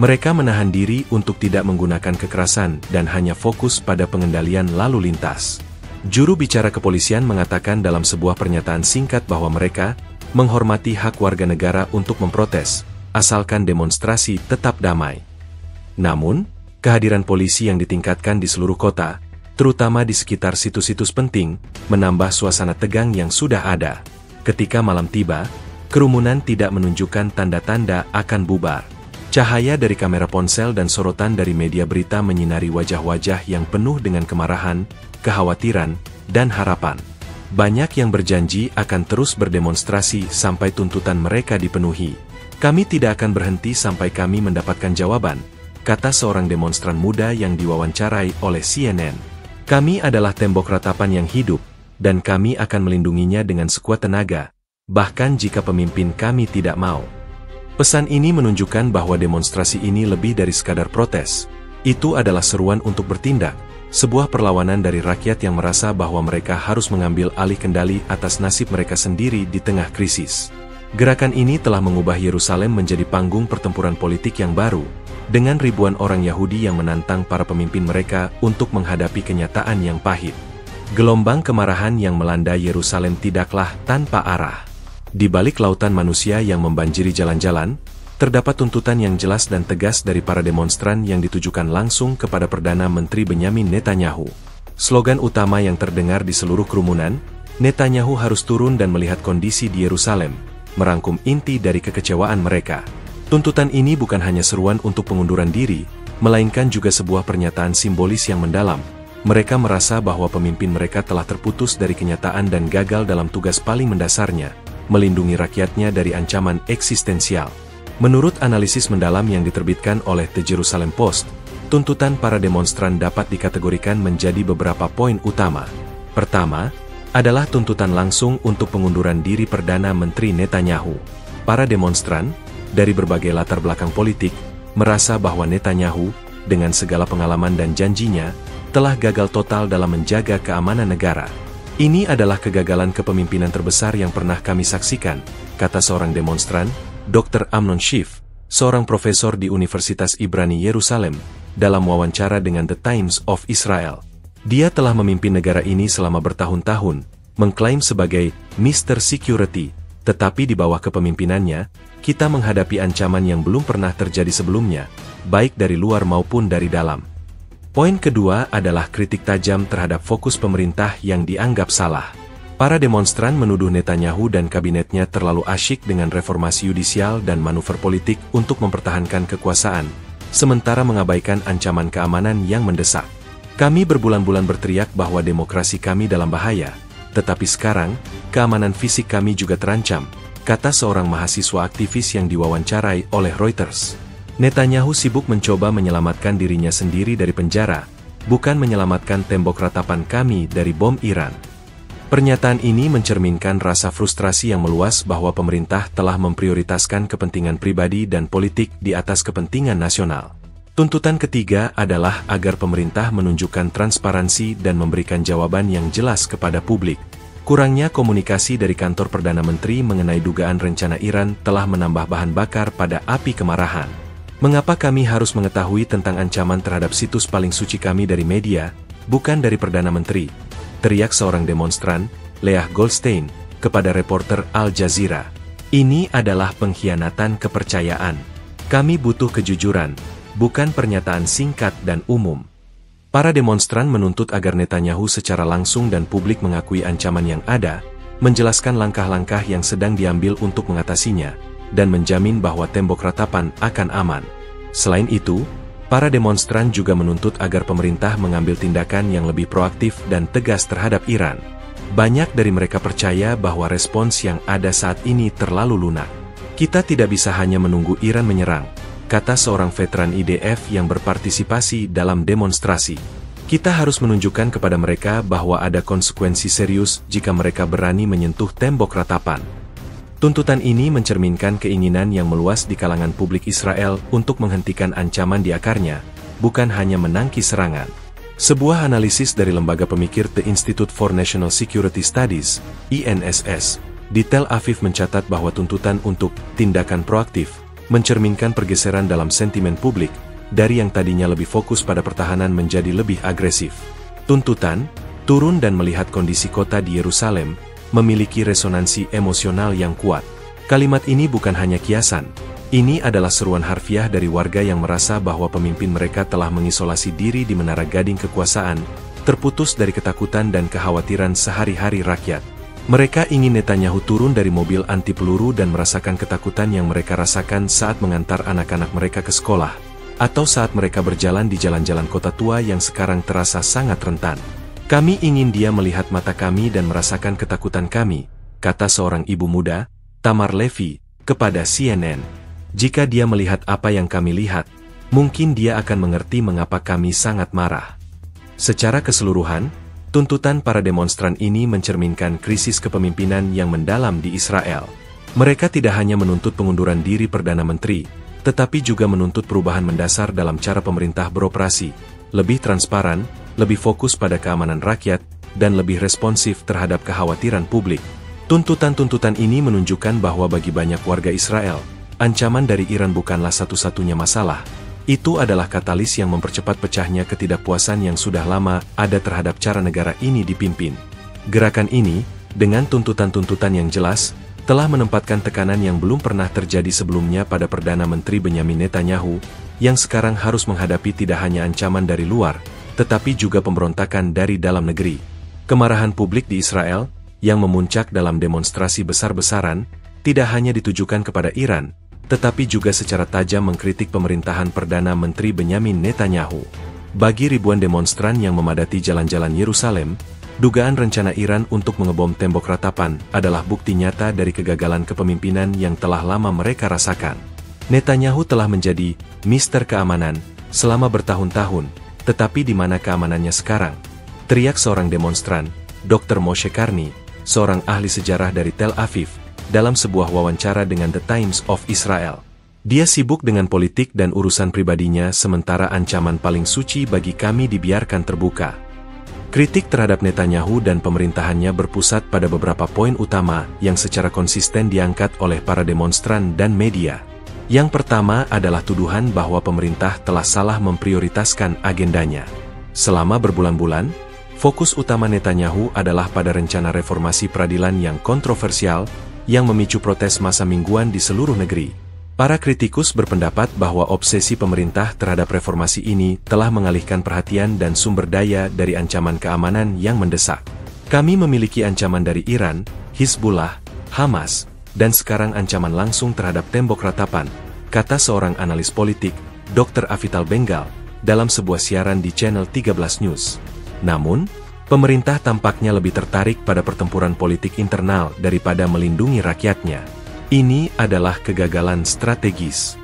Mereka menahan diri untuk tidak menggunakan kekerasan dan hanya fokus pada pengendalian lalu lintas. Juru bicara kepolisian mengatakan dalam sebuah pernyataan singkat bahwa mereka menghormati hak warga negara untuk memprotes, asalkan demonstrasi tetap damai. Namun, kehadiran polisi yang ditingkatkan di seluruh kota, terutama di sekitar situs-situs penting, menambah suasana tegang yang sudah ada. Ketika malam tiba, kerumunan tidak menunjukkan tanda-tanda akan bubar. Cahaya dari kamera ponsel dan sorotan dari media berita menyinari wajah-wajah yang penuh dengan kemarahan, kekhawatiran, dan harapan. Banyak yang berjanji akan terus berdemonstrasi sampai tuntutan mereka dipenuhi. Kami tidak akan berhenti sampai kami mendapatkan jawaban, kata seorang demonstran muda yang diwawancarai oleh CNN. Kami adalah tembok ratapan yang hidup, dan kami akan melindunginya dengan sekuat tenaga, bahkan jika pemimpin kami tidak mau. Pesan ini menunjukkan bahwa demonstrasi ini lebih dari sekadar protes. Itu adalah seruan untuk bertindak, sebuah perlawanan dari rakyat yang merasa bahwa mereka harus mengambil alih kendali atas nasib mereka sendiri di tengah krisis. Gerakan ini telah mengubah Yerusalem menjadi panggung pertempuran politik yang baru, dengan ribuan orang Yahudi yang menantang para pemimpin mereka untuk menghadapi kenyataan yang pahit. Gelombang kemarahan yang melanda Yerusalem tidaklah tanpa arah. Di balik lautan manusia yang membanjiri jalan-jalan, terdapat tuntutan yang jelas dan tegas dari para demonstran yang ditujukan langsung kepada Perdana Menteri Benyamin Netanyahu. Slogan utama yang terdengar di seluruh kerumunan, Netanyahu harus turun dan melihat kondisi di Yerusalem, merangkum inti dari kekecewaan mereka. Tuntutan ini bukan hanya seruan untuk pengunduran diri, melainkan juga sebuah pernyataan simbolis yang mendalam. Mereka merasa bahwa pemimpin mereka telah terputus dari kenyataan dan gagal dalam tugas paling mendasarnya, melindungi rakyatnya dari ancaman eksistensial. Menurut analisis mendalam yang diterbitkan oleh The Jerusalem Post, tuntutan para demonstran dapat dikategorikan menjadi beberapa poin utama. Pertama, adalah tuntutan langsung untuk pengunduran diri Perdana Menteri Netanyahu. Para demonstran, dari berbagai latar belakang politik, merasa bahwa Netanyahu, dengan segala pengalaman dan janjinya, telah gagal total dalam menjaga keamanan negara. Ini adalah kegagalan kepemimpinan terbesar yang pernah kami saksikan, kata seorang demonstran, Dr. Amnon Schiff, seorang profesor di Universitas Ibrani Yerusalem, dalam wawancara dengan The Times of Israel. Dia telah memimpin negara ini selama bertahun-tahun, mengklaim sebagai Mr. Security, tetapi di bawah kepemimpinannya, kita menghadapi ancaman yang belum pernah terjadi sebelumnya, baik dari luar maupun dari dalam. Poin kedua adalah kritik tajam terhadap fokus pemerintah yang dianggap salah. Para demonstran menuduh Netanyahu dan kabinetnya terlalu asyik dengan reformasi yudisial dan manuver politik untuk mempertahankan kekuasaan, sementara mengabaikan ancaman keamanan yang mendesak. Kami berbulan-bulan berteriak bahwa demokrasi kami dalam bahaya, tetapi sekarang, keamanan fisik kami juga terancam, kata seorang mahasiswa aktivis yang diwawancarai oleh Reuters. Netanyahu sibuk mencoba menyelamatkan dirinya sendiri dari penjara, bukan menyelamatkan tembok ratapan kami dari bom Iran. Pernyataan ini mencerminkan rasa frustrasi yang meluas bahwa pemerintah telah memprioritaskan kepentingan pribadi dan politik di atas kepentingan nasional. Tuntutan ketiga adalah agar pemerintah menunjukkan transparansi dan memberikan jawaban yang jelas kepada publik. Kurangnya komunikasi dari kantor Perdana Menteri mengenai dugaan rencana Iran telah menambah bahan bakar pada api kemarahan. Mengapa kami harus mengetahui tentang ancaman terhadap situs paling suci kami dari media, bukan dari Perdana Menteri? Teriak seorang demonstran, Leah Goldstein, kepada reporter Al Jazeera. Ini adalah pengkhianatan kepercayaan. Kami butuh kejujuran, bukan pernyataan singkat dan umum. Para demonstran menuntut agar Netanyahu secara langsung dan publik mengakui ancaman yang ada, menjelaskan langkah-langkah yang sedang diambil untuk mengatasinya, dan menjamin bahwa tembok ratapan akan aman. Selain itu, para demonstran juga menuntut agar pemerintah mengambil tindakan yang lebih proaktif dan tegas terhadap Iran. Banyak dari mereka percaya bahwa respons yang ada saat ini terlalu lunak. Kita tidak bisa hanya menunggu Iran menyerang, kata seorang veteran IDF yang berpartisipasi dalam demonstrasi. Kita harus menunjukkan kepada mereka bahwa ada konsekuensi serius jika mereka berani menyentuh tembok ratapan. Tuntutan ini mencerminkan keinginan yang meluas di kalangan publik Israel untuk menghentikan ancaman di akarnya, bukan hanya menangkis serangan. Sebuah analisis dari lembaga pemikir The Institute for National Security Studies, INSS, di Tel Aviv mencatat bahwa tuntutan untuk tindakan proaktif mencerminkan pergeseran dalam sentimen publik, dari yang tadinya lebih fokus pada pertahanan menjadi lebih agresif. Tuntutan, turun dan melihat kondisi kota di Yerusalem, memiliki resonansi emosional yang kuat. Kalimat ini bukan hanya kiasan, ini adalah seruan harfiah dari warga yang merasa bahwa pemimpin mereka telah mengisolasi diri di menara gading kekuasaan, terputus dari ketakutan dan kekhawatiran sehari-hari rakyat. Mereka ingin Netanyahu turun dari mobil anti peluru dan merasakan ketakutan yang mereka rasakan saat mengantar anak-anak mereka ke sekolah, atau saat mereka berjalan di jalan-jalan kota tua yang sekarang terasa sangat rentan. Kami ingin dia melihat mata kami dan merasakan ketakutan kami, kata seorang ibu muda, Tamar Levy, kepada CNN. Jika dia melihat apa yang kami lihat, mungkin dia akan mengerti mengapa kami sangat marah. Secara keseluruhan, tuntutan para demonstran ini mencerminkan krisis kepemimpinan yang mendalam di Israel. Mereka tidak hanya menuntut pengunduran diri Perdana Menteri, tetapi juga menuntut perubahan mendasar dalam cara pemerintah beroperasi, lebih transparan, lebih fokus pada keamanan rakyat, dan lebih responsif terhadap kekhawatiran publik. Tuntutan-tuntutan ini menunjukkan bahwa bagi banyak warga Israel, ancaman dari Iran bukanlah satu-satunya masalah. Itu adalah katalis yang mempercepat pecahnya ketidakpuasan yang sudah lama ada terhadap cara negara ini dipimpin. Gerakan ini, dengan tuntutan-tuntutan yang jelas, telah menempatkan tekanan yang belum pernah terjadi sebelumnya pada Perdana Menteri Benyamin Netanyahu, yang sekarang harus menghadapi tidak hanya ancaman dari luar, tetapi juga pemberontakan dari dalam negeri. Kemarahan publik di Israel, yang memuncak dalam demonstrasi besar-besaran, tidak hanya ditujukan kepada Iran, tetapi juga secara tajam mengkritik pemerintahan Perdana Menteri Benyamin Netanyahu. Bagi ribuan demonstran yang memadati jalan-jalan Yerusalem, dugaan rencana Iran untuk mengebom tembok ratapan adalah bukti nyata dari kegagalan kepemimpinan yang telah lama mereka rasakan. Netanyahu telah menjadi Mister Keamanan selama bertahun-tahun, tetapi di mana keamanannya sekarang? Teriak seorang demonstran, Dr. Moshe Karni, seorang ahli sejarah dari Tel Aviv, dalam sebuah wawancara dengan The Times of Israel. Dia sibuk dengan politik dan urusan pribadinya sementara ancaman paling suci bagi kami dibiarkan terbuka. Kritik terhadap Netanyahu dan pemerintahannya berpusat pada beberapa poin utama yang secara konsisten diangkat oleh para demonstran dan media. Yang pertama adalah tuduhan bahwa pemerintah telah salah memprioritaskan agendanya. Selama berbulan-bulan, fokus utama Netanyahu adalah pada rencana reformasi peradilan yang kontroversial yang memicu protes massa mingguan di seluruh negeri. Para kritikus berpendapat bahwa obsesi pemerintah terhadap reformasi ini telah mengalihkan perhatian dan sumber daya dari ancaman keamanan yang mendesak. Kami memiliki ancaman dari Iran, Hizbullah, Hamas, dan sekarang ancaman langsung terhadap tembok ratapan, kata seorang analis politik, Dr. Avital Bengal, dalam sebuah siaran di Channel 13 News. Namun, pemerintah tampaknya lebih tertarik pada pertempuran politik internal daripada melindungi rakyatnya. Ini adalah kegagalan strategis.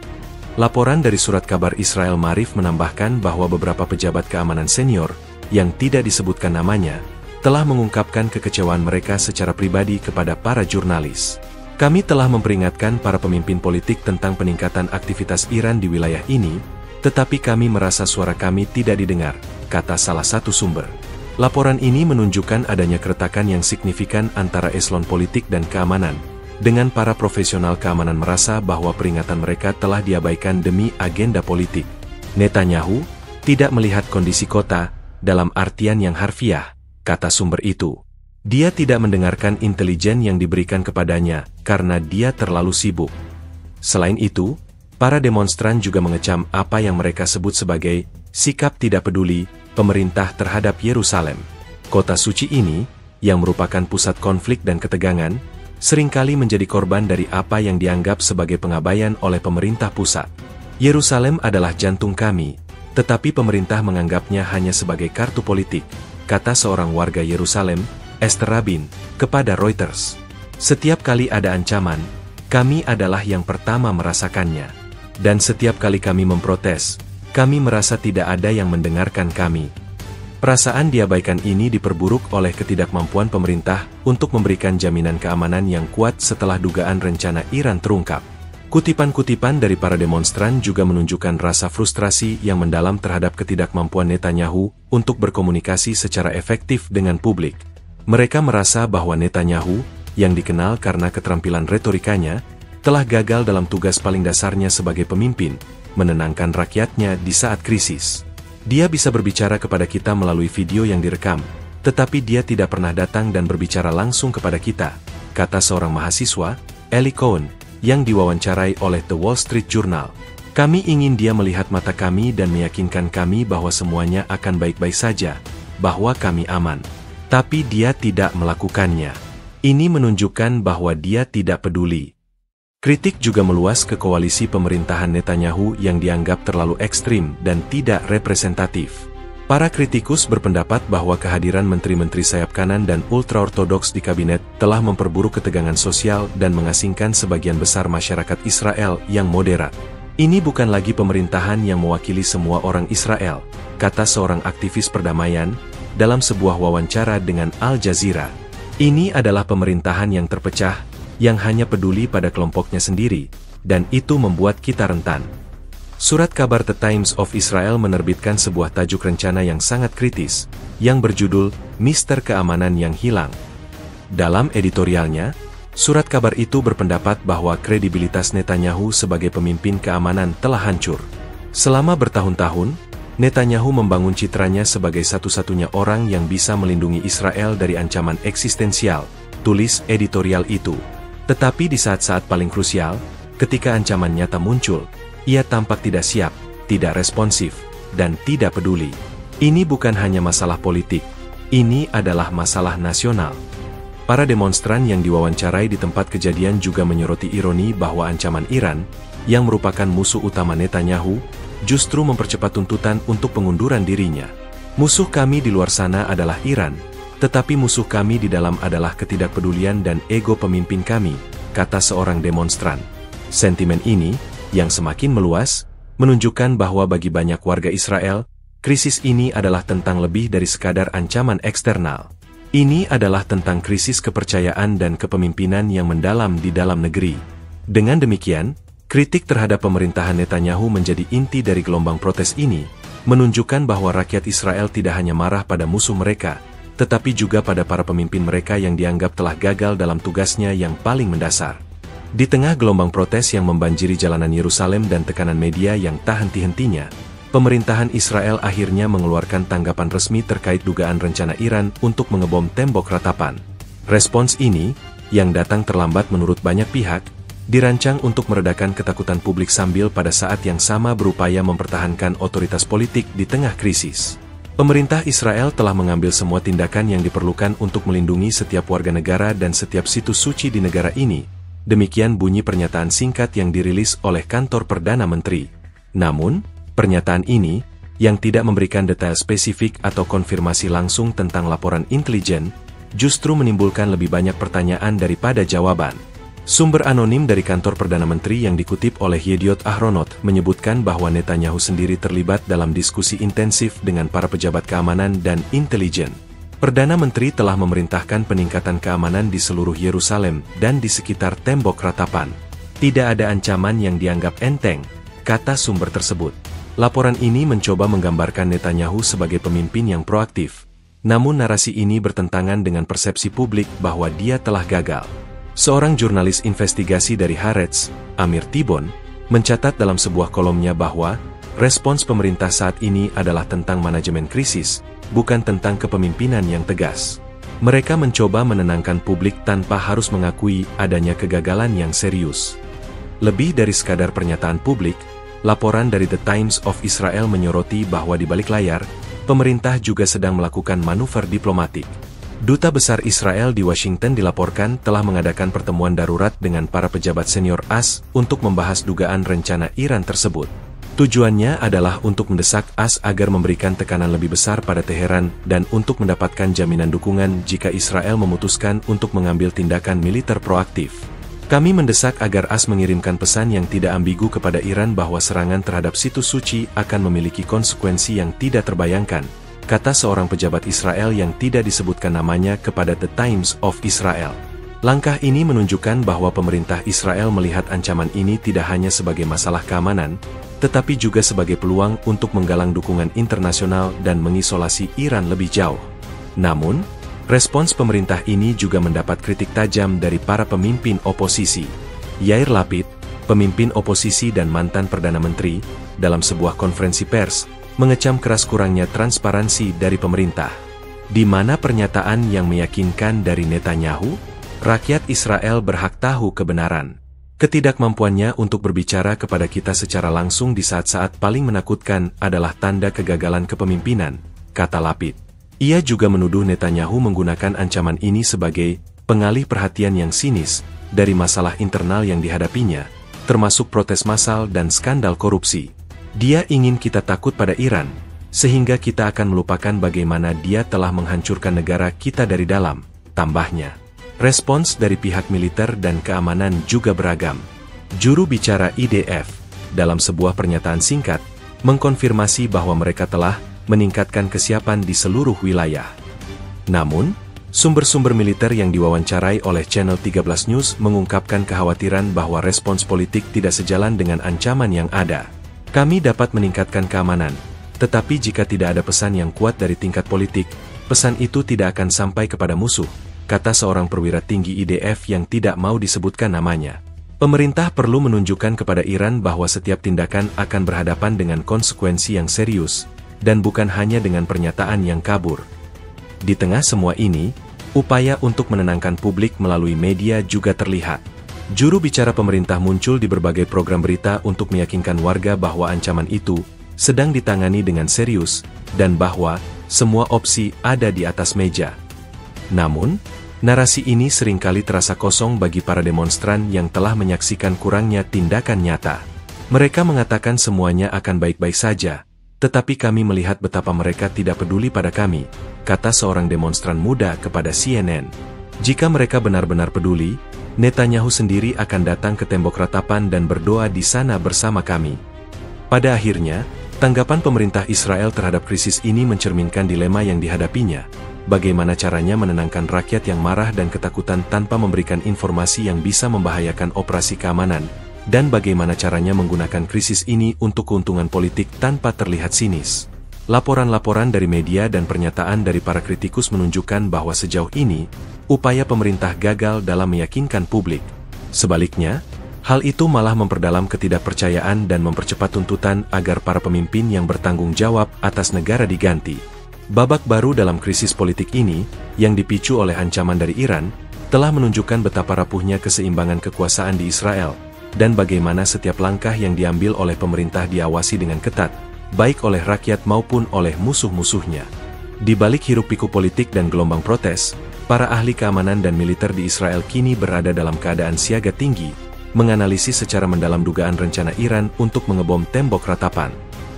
Laporan dari surat kabar Israel Maariv menambahkan bahwa beberapa pejabat keamanan senior, yang tidak disebutkan namanya, telah mengungkapkan kekecewaan mereka secara pribadi kepada para jurnalis. Kami telah memperingatkan para pemimpin politik tentang peningkatan aktivitas Iran di wilayah ini, tetapi kami merasa suara kami tidak didengar, kata salah satu sumber. Laporan ini menunjukkan adanya keretakan yang signifikan antara eselon politik dan keamanan, dengan para profesional keamanan merasa bahwa peringatan mereka telah diabaikan demi agenda politik. Netanyahu tidak melihat kondisi kota dalam artian yang harfiah, kata sumber itu. Dia tidak mendengarkan intelijen yang diberikan kepadanya karena dia terlalu sibuk. Selain itu, para demonstran juga mengecam apa yang mereka sebut sebagai sikap tidak peduli pemerintah terhadap Yerusalem. Kota suci ini, yang merupakan pusat konflik dan ketegangan, seringkali menjadi korban dari apa yang dianggap sebagai pengabaian oleh pemerintah pusat. Yerusalem adalah jantung kami, tetapi pemerintah menganggapnya hanya sebagai kartu politik, kata seorang warga Yerusalem, Esther Rabin, kepada Reuters. Setiap kali ada ancaman, kami adalah yang pertama merasakannya. Dan setiap kali kami memprotes, kami merasa tidak ada yang mendengarkan kami. Perasaan diabaikan ini diperburuk oleh ketidakmampuan pemerintah untuk memberikan jaminan keamanan yang kuat setelah dugaan rencana Iran terungkap. Kutipan-kutipan dari para demonstran juga menunjukkan rasa frustrasi yang mendalam terhadap ketidakmampuan Netanyahu untuk berkomunikasi secara efektif dengan publik. Mereka merasa bahwa Netanyahu, yang dikenal karena keterampilan retorikanya, telah gagal dalam tugas paling dasarnya sebagai pemimpin, menenangkan rakyatnya di saat krisis. Dia bisa berbicara kepada kita melalui video yang direkam, tetapi dia tidak pernah datang dan berbicara langsung kepada kita, kata seorang mahasiswa, Eli Cohen, yang diwawancarai oleh The Wall Street Journal. Kami ingin dia melihat mata kami dan meyakinkan kami bahwa semuanya akan baik-baik saja, bahwa kami aman. Tapi dia tidak melakukannya. Ini menunjukkan bahwa dia tidak peduli. Kritik juga meluas ke koalisi pemerintahan Netanyahu yang dianggap terlalu ekstrim dan tidak representatif. Para kritikus berpendapat bahwa kehadiran menteri-menteri sayap kanan dan ultra-ortodoks di kabinet telah memperburuk ketegangan sosial dan mengasingkan sebagian besar masyarakat Israel yang moderat. Ini bukan lagi pemerintahan yang mewakili semua orang Israel, kata seorang aktivis perdamaian, dalam sebuah wawancara dengan Al Jazeera. Ini adalah pemerintahan yang terpecah, yang hanya peduli pada kelompoknya sendiri, dan itu membuat kita rentan. Surat kabar The Times of Israel menerbitkan sebuah tajuk rencana yang sangat kritis, yang berjudul Mister Keamanan yang Hilang. Dalam editorialnya, surat kabar itu berpendapat bahwa kredibilitas Netanyahu sebagai pemimpin keamanan telah hancur. Selama bertahun-tahun, Netanyahu membangun citranya sebagai satu-satunya orang yang bisa melindungi Israel dari ancaman eksistensial, tulis editorial itu. Tetapi di saat-saat paling krusial, ketika ancaman nyata muncul, ia tampak tidak siap, tidak responsif, dan tidak peduli. Ini bukan hanya masalah politik, ini adalah masalah nasional. Para demonstran yang diwawancarai di tempat kejadian juga menyoroti ironi bahwa ancaman Iran, yang merupakan musuh utama Netanyahu, justru mempercepat tuntutan untuk pengunduran dirinya. Musuh kami di luar sana adalah Iran, tetapi musuh kami di dalam adalah ketidakpedulian dan ego pemimpin kami, kata seorang demonstran. Sentimen ini, yang semakin meluas, menunjukkan bahwa bagi banyak warga Israel, krisis ini adalah tentang lebih dari sekadar ancaman eksternal. Ini adalah tentang krisis kepercayaan dan kepemimpinan yang mendalam di dalam negeri. Dengan demikian, Kritik terhadap pemerintahan Netanyahu menjadi inti dari gelombang protes ini, menunjukkan bahwa rakyat Israel tidak hanya marah pada musuh mereka, tetapi juga pada para pemimpin mereka yang dianggap telah gagal dalam tugasnya yang paling mendasar. Di tengah gelombang protes yang membanjiri jalanan Yerusalem dan tekanan media yang tak henti-hentinya, pemerintahan Israel akhirnya mengeluarkan tanggapan resmi terkait dugaan rencana Iran untuk mengebom tembok ratapan. Respons ini, yang datang terlambat menurut banyak pihak, dirancang untuk meredakan ketakutan publik sambil pada saat yang sama berupaya mempertahankan otoritas politik di tengah krisis. Pemerintah Israel telah mengambil semua tindakan yang diperlukan untuk melindungi setiap warga negara dan setiap situs suci di negara ini. Demikian bunyi pernyataan singkat yang dirilis oleh kantor Perdana Menteri. Namun, pernyataan ini, yang tidak memberikan detail spesifik atau konfirmasi langsung tentang laporan intelijen, justru menimbulkan lebih banyak pertanyaan daripada jawaban. Sumber anonim dari kantor Perdana Menteri yang dikutip oleh Yediot Ahronot menyebutkan bahwa Netanyahu sendiri terlibat dalam diskusi intensif dengan para pejabat keamanan dan intelijen. Perdana Menteri telah memerintahkan peningkatan keamanan di seluruh Yerusalem dan di sekitar tembok ratapan. Tidak ada ancaman yang dianggap enteng, kata sumber tersebut. Laporan ini mencoba menggambarkan Netanyahu sebagai pemimpin yang proaktif. Namun narasi ini bertentangan dengan persepsi publik bahwa dia telah gagal. Seorang jurnalis investigasi dari Haaretz, Amir Tibon, mencatat dalam sebuah kolomnya bahwa respons pemerintah saat ini adalah tentang manajemen krisis, bukan tentang kepemimpinan yang tegas. Mereka mencoba menenangkan publik tanpa harus mengakui adanya kegagalan yang serius. Lebih dari sekadar pernyataan publik, laporan dari The Times of Israel menyoroti bahwa di balik layar, pemerintah juga sedang melakukan manuver diplomatik. Duta Besar Israel di Washington dilaporkan telah mengadakan pertemuan darurat dengan para pejabat senior AS untuk membahas dugaan rencana Iran tersebut. Tujuannya adalah untuk mendesak AS agar memberikan tekanan lebih besar pada Teheran dan untuk mendapatkan jaminan dukungan jika Israel memutuskan untuk mengambil tindakan militer proaktif. Kami mendesak agar AS mengirimkan pesan yang tidak ambigu kepada Iran bahwa serangan terhadap situs suci akan memiliki konsekuensi yang tidak terbayangkan, kata seorang pejabat Israel yang tidak disebutkan namanya kepada The Times of Israel. Langkah ini menunjukkan bahwa pemerintah Israel melihat ancaman ini tidak hanya sebagai masalah keamanan, tetapi juga sebagai peluang untuk menggalang dukungan internasional dan mengisolasi Iran lebih jauh. Namun, respons pemerintah ini juga mendapat kritik tajam dari para pemimpin oposisi. Yair Lapid, pemimpin oposisi dan mantan Perdana Menteri, dalam sebuah konferensi pers, mengecam keras kurangnya transparansi dari pemerintah. Di mana pernyataan yang meyakinkan dari Netanyahu? Rakyat Israel berhak tahu kebenaran. Ketidakmampuannya untuk berbicara kepada kita secara langsung di saat-saat paling menakutkan adalah tanda kegagalan kepemimpinan, kata Lapid. Ia juga menuduh Netanyahu menggunakan ancaman ini sebagai pengalih perhatian yang sinis dari masalah internal yang dihadapinya, termasuk protes massal dan skandal korupsi. Dia ingin kita takut pada Iran, sehingga kita akan melupakan bagaimana dia telah menghancurkan negara kita dari dalam, tambahnya. Respons dari pihak militer dan keamanan juga beragam. Juru bicara IDF, dalam sebuah pernyataan singkat, mengkonfirmasi bahwa mereka telah meningkatkan kesiapan di seluruh wilayah. Namun, sumber-sumber militer yang diwawancarai oleh Channel 13 News mengungkapkan kekhawatiran bahwa respons politik tidak sejalan dengan ancaman yang ada. Kami dapat meningkatkan keamanan, tetapi jika tidak ada pesan yang kuat dari tingkat politik, pesan itu tidak akan sampai kepada musuh, kata seorang perwira tinggi IDF yang tidak mau disebutkan namanya. Pemerintah perlu menunjukkan kepada Iran bahwa setiap tindakan akan berhadapan dengan konsekuensi yang serius, dan bukan hanya dengan pernyataan yang kabur. Di tengah semua ini, upaya untuk menenangkan publik melalui media juga terlihat. Juru bicara pemerintah muncul di berbagai program berita untuk meyakinkan warga bahwa ancaman itu sedang ditangani dengan serius, dan bahwa semua opsi ada di atas meja. Namun, narasi ini seringkali terasa kosong bagi para demonstran yang telah menyaksikan kurangnya tindakan nyata. Mereka mengatakan semuanya akan baik-baik saja, tetapi kami melihat betapa mereka tidak peduli pada kami, kata seorang demonstran muda kepada CNN. Jika mereka benar-benar peduli, Netanyahu sendiri akan datang ke tembok ratapan dan berdoa di sana bersama kami. Pada akhirnya, tanggapan pemerintah Israel terhadap krisis ini mencerminkan dilema yang dihadapinya. Bagaimana caranya menenangkan rakyat yang marah dan ketakutan tanpa memberikan informasi yang bisa membahayakan operasi keamanan, dan bagaimana caranya menggunakan krisis ini untuk keuntungan politik tanpa terlihat sinis. Laporan-laporan dari media dan pernyataan dari para kritikus menunjukkan bahwa sejauh ini, upaya pemerintah gagal dalam meyakinkan publik. Sebaliknya, hal itu malah memperdalam ketidakpercayaan dan mempercepat tuntutan agar para pemimpin yang bertanggung jawab atas negara diganti. Babak baru dalam krisis politik ini, yang dipicu oleh ancaman dari Iran, telah menunjukkan betapa rapuhnya keseimbangan kekuasaan di Israel, dan bagaimana setiap langkah yang diambil oleh pemerintah diawasi dengan ketat, baik oleh rakyat maupun oleh musuh-musuhnya. Di balik hiruk-pikuk politik dan gelombang protes, para ahli keamanan dan militer di Israel kini berada dalam keadaan siaga tinggi, menganalisis secara mendalam dugaan rencana Iran untuk mengebom tembok ratapan.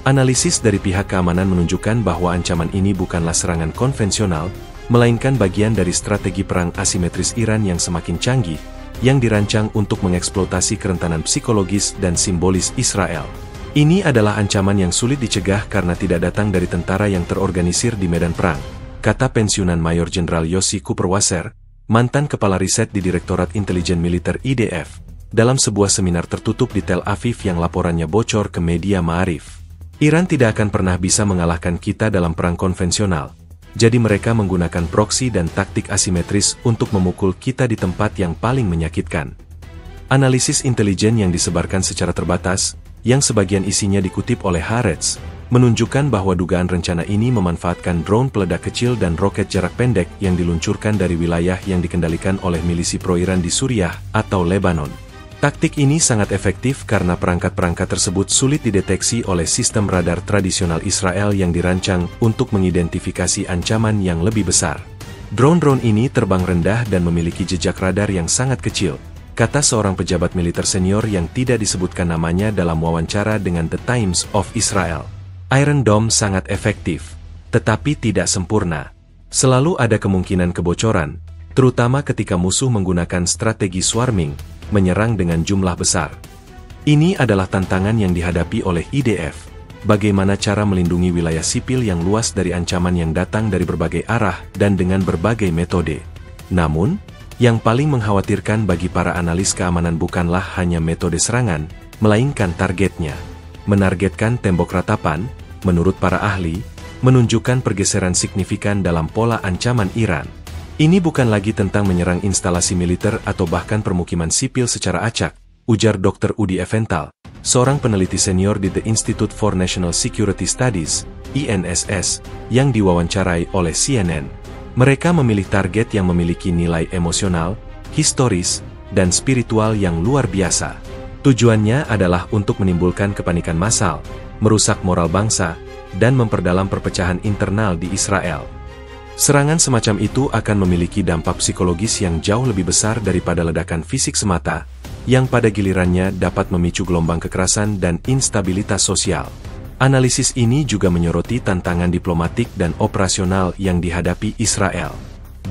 Analisis dari pihak keamanan menunjukkan bahwa ancaman ini bukanlah serangan konvensional, melainkan bagian dari strategi perang asimetris Iran yang semakin canggih, yang dirancang untuk mengeksploitasi kerentanan psikologis dan simbolis Israel. Ini adalah ancaman yang sulit dicegah karena tidak datang dari tentara yang terorganisir di medan perang, kata pensiunan Mayor Jenderal Yossi Kuperwasser, mantan kepala riset di Direktorat Intelijen Militer IDF, dalam sebuah seminar tertutup di Tel Aviv yang laporannya bocor ke media Ma'arif. Iran tidak akan pernah bisa mengalahkan kita dalam perang konvensional, jadi mereka menggunakan proksi dan taktik asimetris untuk memukul kita di tempat yang paling menyakitkan. Analisis intelijen yang disebarkan secara terbatas, yang sebagian isinya dikutip oleh Haaretz, menunjukkan bahwa dugaan rencana ini memanfaatkan drone peledak kecil dan roket jarak pendek yang diluncurkan dari wilayah yang dikendalikan oleh milisi pro-Iran di Suriah atau Lebanon. Taktik ini sangat efektif karena perangkat-perangkat tersebut sulit dideteksi oleh sistem radar tradisional Israel yang dirancang untuk mengidentifikasi ancaman yang lebih besar. Drone-drone ini terbang rendah dan memiliki jejak radar yang sangat kecil, kata seorang pejabat militer senior yang tidak disebutkan namanya dalam wawancara dengan The Times of Israel. Iron Dome sangat efektif, tetapi tidak sempurna. Selalu ada kemungkinan kebocoran, terutama ketika musuh menggunakan strategi swarming, menyerang dengan jumlah besar. Ini adalah tantangan yang dihadapi oleh IDF. Bagaimana cara melindungi wilayah sipil yang luas dari ancaman yang datang dari berbagai arah dan dengan berbagai metode. Namun, yang paling mengkhawatirkan bagi para analis keamanan bukanlah hanya metode serangan, melainkan targetnya. Menargetkan tembok ratapan, menurut para ahli, menunjukkan pergeseran signifikan dalam pola ancaman Iran. Ini bukan lagi tentang menyerang instalasi militer atau bahkan permukiman sipil secara acak, ujar Dr. Udi Evental, seorang peneliti senior di The Institute for National Security Studies, INSS, yang diwawancarai oleh CNN. Mereka memilih target yang memiliki nilai emosional, historis, dan spiritual yang luar biasa. Tujuannya adalah untuk menimbulkan kepanikan massal, merusak moral bangsa, dan memperdalam perpecahan internal di Israel. Serangan semacam itu akan memiliki dampak psikologis yang jauh lebih besar daripada ledakan fisik semata, yang pada gilirannya dapat memicu gelombang kekerasan dan instabilitas sosial. Analisis ini juga menyoroti tantangan diplomatik dan operasional yang dihadapi Israel.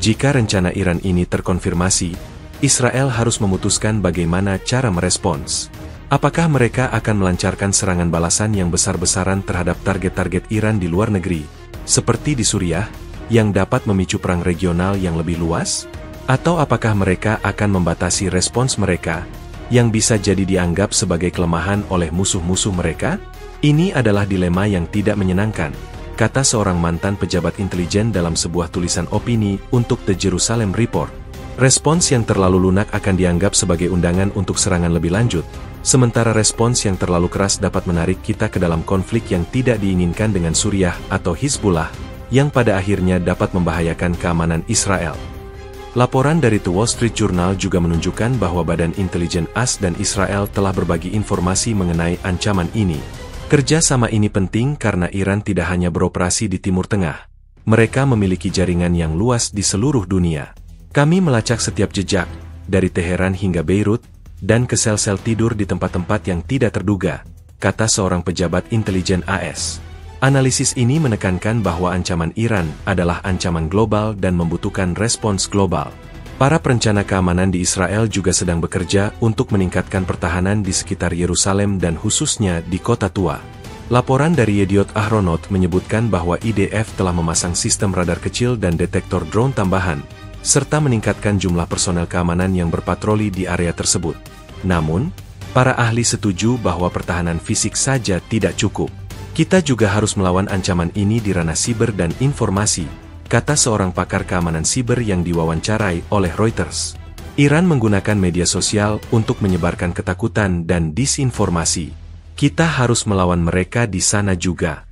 Jika rencana Iran ini terkonfirmasi, Israel harus memutuskan bagaimana cara merespons. Apakah mereka akan melancarkan serangan balasan yang besar-besaran terhadap target-target Iran di luar negeri, seperti di Suriah, yang dapat memicu perang regional yang lebih luas? Atau apakah mereka akan membatasi respons mereka, yang bisa jadi dianggap sebagai kelemahan oleh musuh-musuh mereka? Ini adalah dilema yang tidak menyenangkan, kata seorang mantan pejabat intelijen dalam sebuah tulisan opini untuk The Jerusalem Report. Respons yang terlalu lunak akan dianggap sebagai undangan untuk serangan lebih lanjut, sementara respons yang terlalu keras dapat menarik kita ke dalam konflik yang tidak diinginkan dengan Suriah atau Hizbullah, yang pada akhirnya dapat membahayakan keamanan Israel. Laporan dari The Wall Street Journal juga menunjukkan bahwa Badan Intelijen AS dan Israel telah berbagi informasi mengenai ancaman ini. Kerjasama ini penting karena Iran tidak hanya beroperasi di Timur Tengah. Mereka memiliki jaringan yang luas di seluruh dunia. Kami melacak setiap jejak, dari Teheran hingga Beirut, dan ke sel-sel tidur di tempat-tempat yang tidak terduga, kata seorang pejabat intelijen AS. Analisis ini menekankan bahwa ancaman Iran adalah ancaman global dan membutuhkan respons global. Para perencana keamanan di Israel juga sedang bekerja untuk meningkatkan pertahanan di sekitar Yerusalem dan khususnya di Kota Tua. Laporan dari Yediot Ahronot menyebutkan bahwa IDF telah memasang sistem radar kecil dan detektor drone tambahan, serta meningkatkan jumlah personel keamanan yang berpatroli di area tersebut. Namun, Para ahli setuju bahwa pertahanan fisik saja tidak cukup. Kita juga harus melawan ancaman ini di ranah siber dan informasi, kata seorang pakar keamanan siber yang diwawancarai oleh Reuters. Iran menggunakan media sosial untuk menyebarkan ketakutan dan disinformasi. Kita harus melawan mereka di sana juga.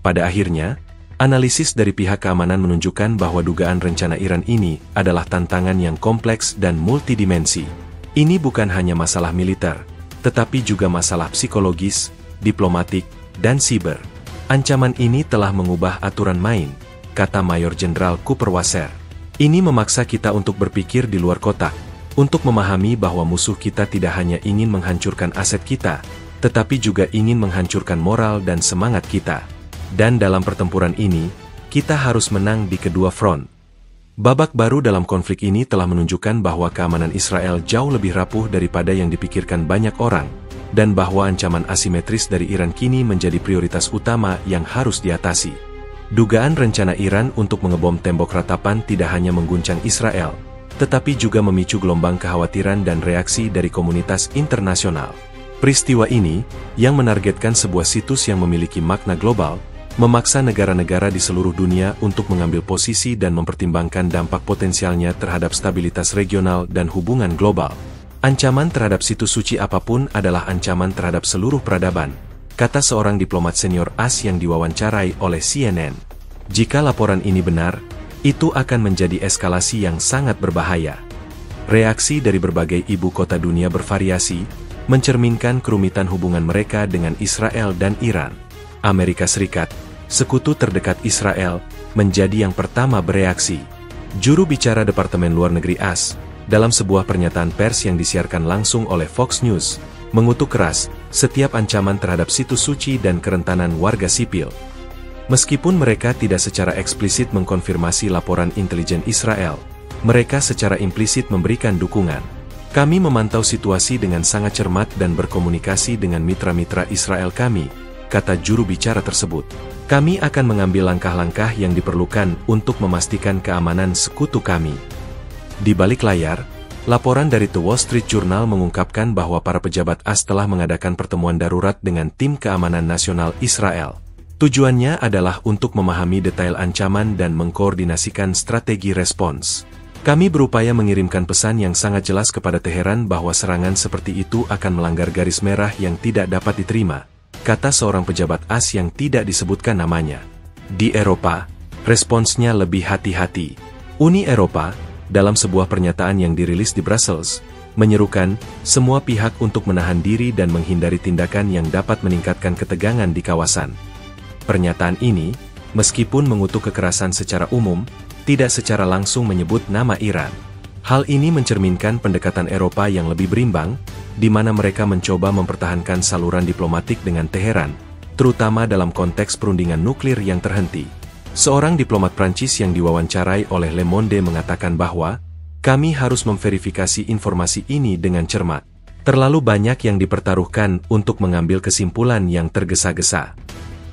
Pada akhirnya, analisis dari pihak keamanan menunjukkan bahwa dugaan rencana Iran ini adalah tantangan yang kompleks dan multidimensi. Ini bukan hanya masalah militer, tetapi juga masalah psikologis, diplomatik, dan siber. Ancaman ini telah mengubah aturan main, kata Mayor Jenderal Cooper Wasser. Ini memaksa kita untuk berpikir di luar kotak, untuk memahami bahwa musuh kita tidak hanya ingin menghancurkan aset kita, tetapi juga ingin menghancurkan moral dan semangat kita. Dan dalam pertempuran ini, kita harus menang di kedua front. Babak baru dalam konflik ini telah menunjukkan bahwa keamanan Israel jauh lebih rapuh daripada yang dipikirkan banyak orang, dan bahwa ancaman asimetris dari Iran kini menjadi prioritas utama yang harus diatasi. Dugaan rencana Iran untuk mengebom tembok ratapan tidak hanya mengguncang Israel, tetapi juga memicu gelombang kekhawatiran dan reaksi dari komunitas internasional. Peristiwa ini, yang menargetkan sebuah situs yang memiliki makna global, memaksa negara-negara di seluruh dunia untuk mengambil posisi dan mempertimbangkan dampak potensialnya terhadap stabilitas regional dan hubungan global. Ancaman terhadap situs suci apapun adalah ancaman terhadap seluruh peradaban, kata seorang diplomat senior AS yang diwawancarai oleh CNN. Jika laporan ini benar, itu akan menjadi eskalasi yang sangat berbahaya. Reaksi dari berbagai ibu kota dunia bervariasi, mencerminkan kerumitan hubungan mereka dengan Israel dan Iran. Amerika Serikat, sekutu terdekat Israel, menjadi yang pertama bereaksi. Juru bicara Departemen Luar Negeri AS, dalam sebuah pernyataan pers yang disiarkan langsung oleh Fox News, mengutuk keras setiap ancaman terhadap situs suci dan kerentanan warga sipil. Meskipun mereka tidak secara eksplisit mengkonfirmasi laporan intelijen Israel, mereka secara implisit memberikan dukungan. Kami memantau situasi dengan sangat cermat dan berkomunikasi dengan mitra-mitra Israel kami, kata juru bicara tersebut. Kami akan mengambil langkah-langkah yang diperlukan untuk memastikan keamanan sekutu kami. Di balik layar, laporan dari The Wall Street Journal mengungkapkan bahwa para pejabat AS telah mengadakan pertemuan darurat dengan tim keamanan nasional Israel. Tujuannya adalah untuk memahami detail ancaman dan mengkoordinasikan strategi respons. Kami berupaya mengirimkan pesan yang sangat jelas kepada Teheran bahwa serangan seperti itu akan melanggar garis merah yang tidak dapat diterima, kata seorang pejabat AS yang tidak disebutkan namanya. Di Eropa, responsnya lebih hati-hati. Uni Eropa, dalam sebuah pernyataan yang dirilis di Brussels, menyerukan semua pihak untuk menahan diri dan menghindari tindakan yang dapat meningkatkan ketegangan di kawasan. Pernyataan ini, meskipun mengutuk kekerasan secara umum, tidak secara langsung menyebut nama Iran. Hal ini mencerminkan pendekatan Eropa yang lebih berimbang, di mana mereka mencoba mempertahankan saluran diplomatik dengan Teheran, terutama dalam konteks perundingan nuklir yang terhenti. Seorang diplomat Prancis yang diwawancarai oleh Le Monde mengatakan bahwa, kami harus memverifikasi informasi ini dengan cermat. Terlalu banyak yang dipertaruhkan untuk mengambil kesimpulan yang tergesa-gesa.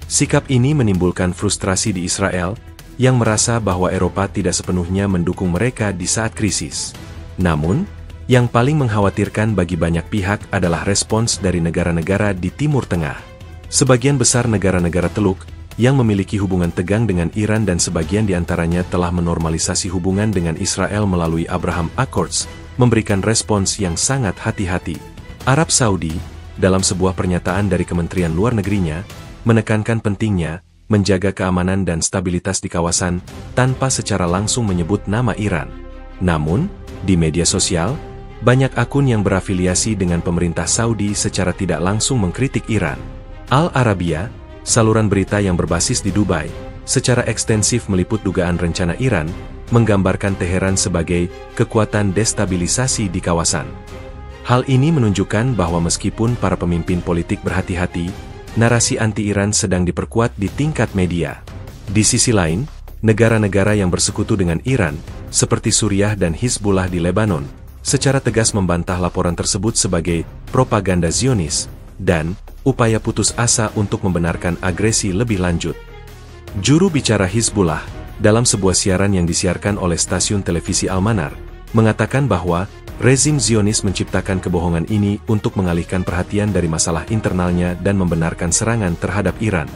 Sikap ini menimbulkan frustrasi di Israel, yang merasa bahwa Eropa tidak sepenuhnya mendukung mereka di saat krisis. Namun, yang paling mengkhawatirkan bagi banyak pihak adalah respons dari negara-negara di Timur Tengah. Sebagian besar negara-negara Teluk, yang memiliki hubungan tegang dengan Iran dan sebagian diantaranya telah menormalisasi hubungan dengan Israel melalui Abraham Accords, memberikan respons yang sangat hati-hati. Arab Saudi, dalam sebuah pernyataan dari Kementerian Luar Negerinya, menekankan pentingnya menjaga keamanan dan stabilitas di kawasan, tanpa secara langsung menyebut nama Iran. Namun, di media sosial, banyak akun yang berafiliasi dengan pemerintah Saudi secara tidak langsung mengkritik Iran. Al Arabiya, saluran berita yang berbasis di Dubai, secara ekstensif meliput dugaan rencana Iran, menggambarkan Teheran sebagai kekuatan destabilisasi di kawasan. Hal ini menunjukkan bahwa meskipun para pemimpin politik berhati-hati, narasi anti-Iran sedang diperkuat di tingkat media. Di sisi lain, negara-negara yang bersekutu dengan Iran, seperti Suriah dan Hizbullah di Lebanon, secara tegas membantah laporan tersebut sebagai propaganda Zionis, dan upaya putus asa untuk membenarkan agresi lebih lanjut. Juru bicara Hizbullah, dalam sebuah siaran yang disiarkan oleh stasiun televisi Al-Manar, mengatakan bahwa Rezim Zionis menciptakan kebohongan ini untuk mengalihkan perhatian dari masalah internalnya dan membenarkan serangan terhadap Iran.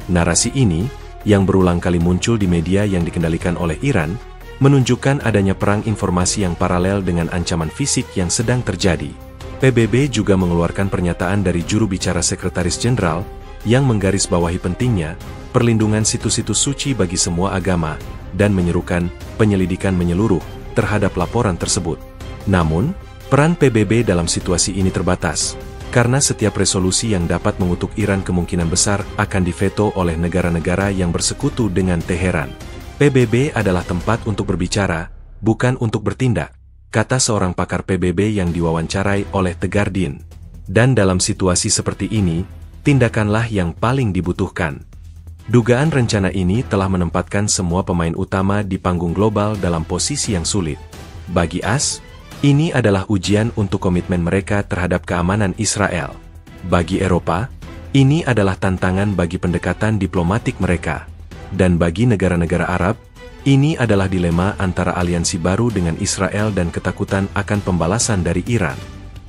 Narasi ini, yang berulang kali muncul di media yang dikendalikan oleh Iran, menunjukkan adanya perang informasi yang paralel dengan ancaman fisik yang sedang terjadi. PBB juga mengeluarkan pernyataan dari juru bicara Sekretaris Jenderal, yang menggarisbawahi pentingnya perlindungan situs-situs suci bagi semua agama, dan menyerukan penyelidikan menyeluruh terhadap laporan tersebut. Namun, peran PBB dalam situasi ini terbatas, karena setiap resolusi yang dapat mengutuk Iran kemungkinan besar akan diveto oleh negara-negara yang bersekutu dengan Teheran. PBB adalah tempat untuk berbicara, bukan untuk bertindak, kata seorang pakar PBB yang diwawancarai oleh The Guardian. Dan dalam situasi seperti ini, tindakanlah yang paling dibutuhkan. Dugaan rencana ini telah menempatkan semua pemain utama di panggung global dalam posisi yang sulit. Bagi AS, ini adalah ujian untuk komitmen mereka terhadap keamanan Israel. Bagi Eropa, ini adalah tantangan bagi pendekatan diplomatik mereka. Dan bagi negara-negara Arab, ini adalah dilema antara aliansi baru dengan Israel dan ketakutan akan pembalasan dari Iran.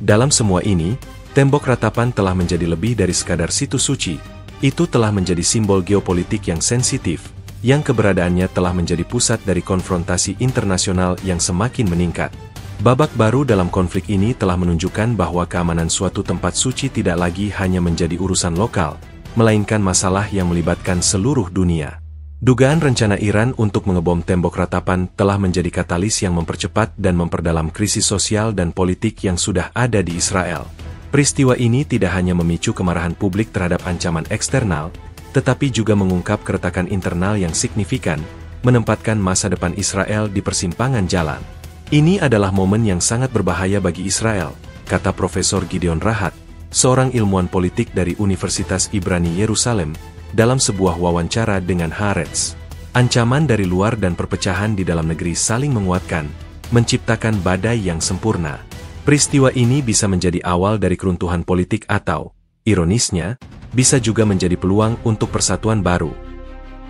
Dalam semua ini, tembok ratapan telah menjadi lebih dari sekadar situs suci. Itu telah menjadi simbol geopolitik yang sensitif, yang keberadaannya telah menjadi pusat dari konfrontasi internasional yang semakin meningkat. Babak baru dalam konflik ini telah menunjukkan bahwa keamanan suatu tempat suci tidak lagi hanya menjadi urusan lokal, melainkan masalah yang melibatkan seluruh dunia. Dugaan rencana Iran untuk mengebom tembok ratapan telah menjadi katalis yang mempercepat dan memperdalam krisis sosial dan politik yang sudah ada di Israel. Peristiwa ini tidak hanya memicu kemarahan publik terhadap ancaman eksternal, tetapi juga mengungkap keretakan internal yang signifikan, menempatkan masa depan Israel di persimpangan jalan. Ini adalah momen yang sangat berbahaya bagi Israel, kata Profesor Gideon Rahat, seorang ilmuwan politik dari Universitas Ibrani Yerusalem, dalam sebuah wawancara dengan Haaretz. Ancaman dari luar dan perpecahan di dalam negeri saling menguatkan, menciptakan badai yang sempurna. Peristiwa ini bisa menjadi awal dari keruntuhan politik atau, ironisnya, bisa juga menjadi peluang untuk persatuan baru.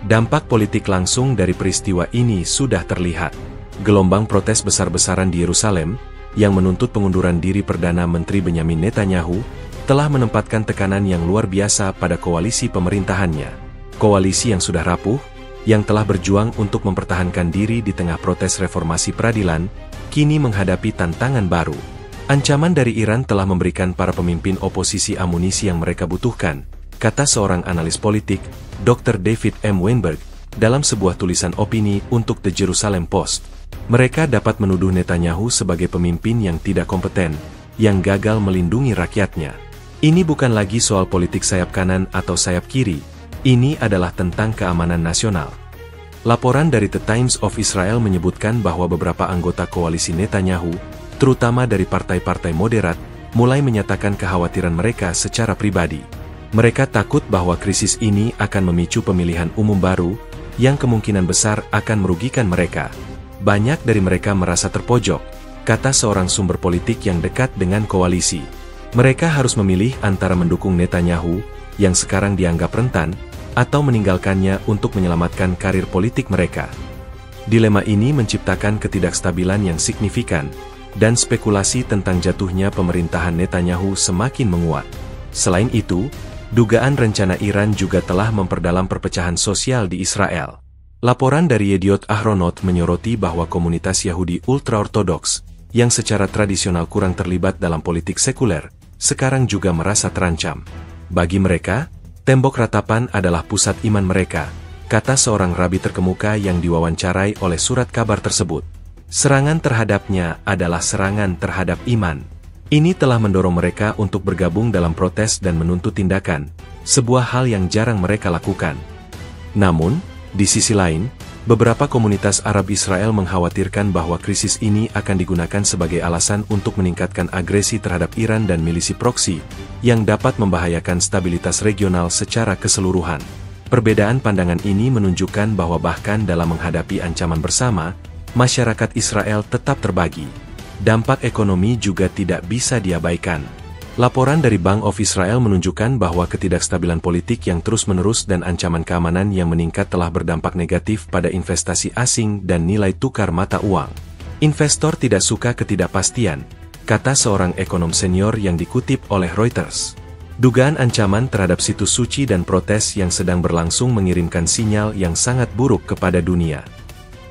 Dampak politik langsung dari peristiwa ini sudah terlihat. Gelombang protes besar-besaran di Yerusalem, yang menuntut pengunduran diri Perdana Menteri Benyamin Netanyahu, telah menempatkan tekanan yang luar biasa pada koalisi pemerintahannya. Koalisi yang sudah rapuh, yang telah berjuang untuk mempertahankan diri di tengah protes reformasi peradilan, kini menghadapi tantangan baru. Ancaman dari Iran telah memberikan para pemimpin oposisi amunisi yang mereka butuhkan, kata seorang analis politik, Dr. David M. Weinberg, dalam sebuah tulisan opini untuk The Jerusalem Post. Mereka dapat menuduh Netanyahu sebagai pemimpin yang tidak kompeten, yang gagal melindungi rakyatnya. Ini bukan lagi soal politik sayap kanan atau sayap kiri, ini adalah tentang keamanan nasional. Laporan dari The Times of Israel menyebutkan bahwa beberapa anggota koalisi Netanyahu, terutama dari partai-partai moderat, mulai menyatakan kekhawatiran mereka secara pribadi. Mereka takut bahwa krisis ini akan memicu pemilihan umum baru, yang kemungkinan besar akan merugikan mereka. Banyak dari mereka merasa terpojok, kata seorang sumber politik yang dekat dengan koalisi. Mereka harus memilih antara mendukung Netanyahu, yang sekarang dianggap rentan, atau meninggalkannya untuk menyelamatkan karir politik mereka. Dilema ini menciptakan ketidakstabilan yang signifikan, dan spekulasi tentang jatuhnya pemerintahan Netanyahu semakin menguat. Selain itu, dugaan rencana Iran juga telah memperdalam perpecahan sosial di Israel. Laporan dari Yediot Ahronot menyoroti bahwa komunitas Yahudi ultra-ortodoks, yang secara tradisional kurang terlibat dalam politik sekuler, sekarang juga merasa terancam. Bagi mereka, tembok ratapan adalah pusat iman mereka, kata seorang rabi terkemuka yang diwawancarai oleh surat kabar tersebut. Serangan terhadapnya adalah serangan terhadap iman. Ini telah mendorong mereka untuk bergabung dalam protes dan menuntut tindakan, sebuah hal yang jarang mereka lakukan. Namun, di sisi lain, beberapa komunitas Arab Israel mengkhawatirkan bahwa krisis ini akan digunakan sebagai alasan untuk meningkatkan agresi terhadap Iran dan milisi proksi, yang dapat membahayakan stabilitas regional secara keseluruhan. Perbedaan pandangan ini menunjukkan bahwa bahkan dalam menghadapi ancaman bersama, masyarakat Israel tetap terbagi. Dampak ekonomi juga tidak bisa diabaikan. Laporan dari Bank of Israel menunjukkan bahwa ketidakstabilan politik yang terus-menerus dan ancaman keamanan yang meningkat telah berdampak negatif pada investasi asing dan nilai tukar mata uang. Investor tidak suka ketidakpastian, kata seorang ekonom senior yang dikutip oleh Reuters. Dugaan ancaman terhadap situs suci dan protes yang sedang berlangsung mengirimkan sinyal yang sangat buruk kepada dunia.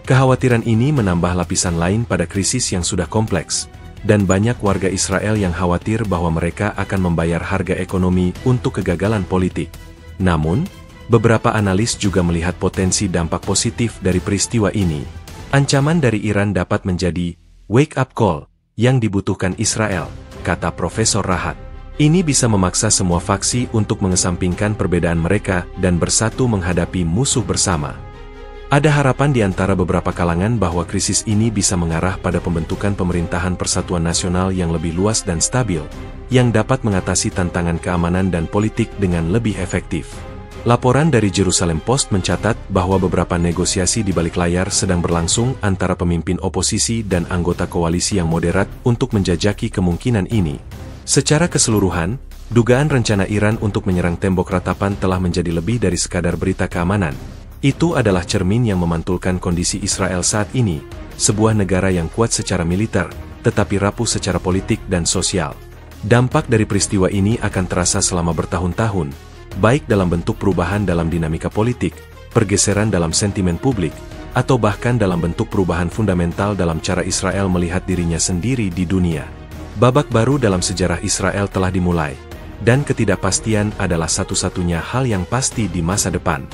Kekhawatiran ini menambah lapisan lain pada krisis yang sudah kompleks, dan banyak warga Israel yang khawatir bahwa mereka akan membayar harga ekonomi untuk kegagalan politik. Namun, beberapa analis juga melihat potensi dampak positif dari peristiwa ini. Ancaman dari Iran dapat menjadi wake-up call yang dibutuhkan Israel, kata Profesor Rahat. Ini bisa memaksa semua faksi untuk mengesampingkan perbedaan mereka dan bersatu menghadapi musuh bersama. Ada harapan di antara beberapa kalangan bahwa krisis ini bisa mengarah pada pembentukan pemerintahan persatuan nasional yang lebih luas dan stabil, yang dapat mengatasi tantangan keamanan dan politik dengan lebih efektif. Laporan dari Jerusalem Post mencatat bahwa beberapa negosiasi di balik layar sedang berlangsung antara pemimpin oposisi dan anggota koalisi yang moderat untuk menjajaki kemungkinan ini. Secara keseluruhan, dugaan rencana Iran untuk menyerang tembok ratapan telah menjadi lebih dari sekadar berita keamanan. Itu adalah cermin yang memantulkan kondisi Israel saat ini, sebuah negara yang kuat secara militer, tetapi rapuh secara politik dan sosial. Dampak dari peristiwa ini akan terasa selama bertahun-tahun, baik dalam bentuk perubahan dalam dinamika politik, pergeseran dalam sentimen publik, atau bahkan dalam bentuk perubahan fundamental dalam cara Israel melihat dirinya sendiri di dunia. Babak baru dalam sejarah Israel telah dimulai, dan ketidakpastian adalah satu-satunya hal yang pasti di masa depan.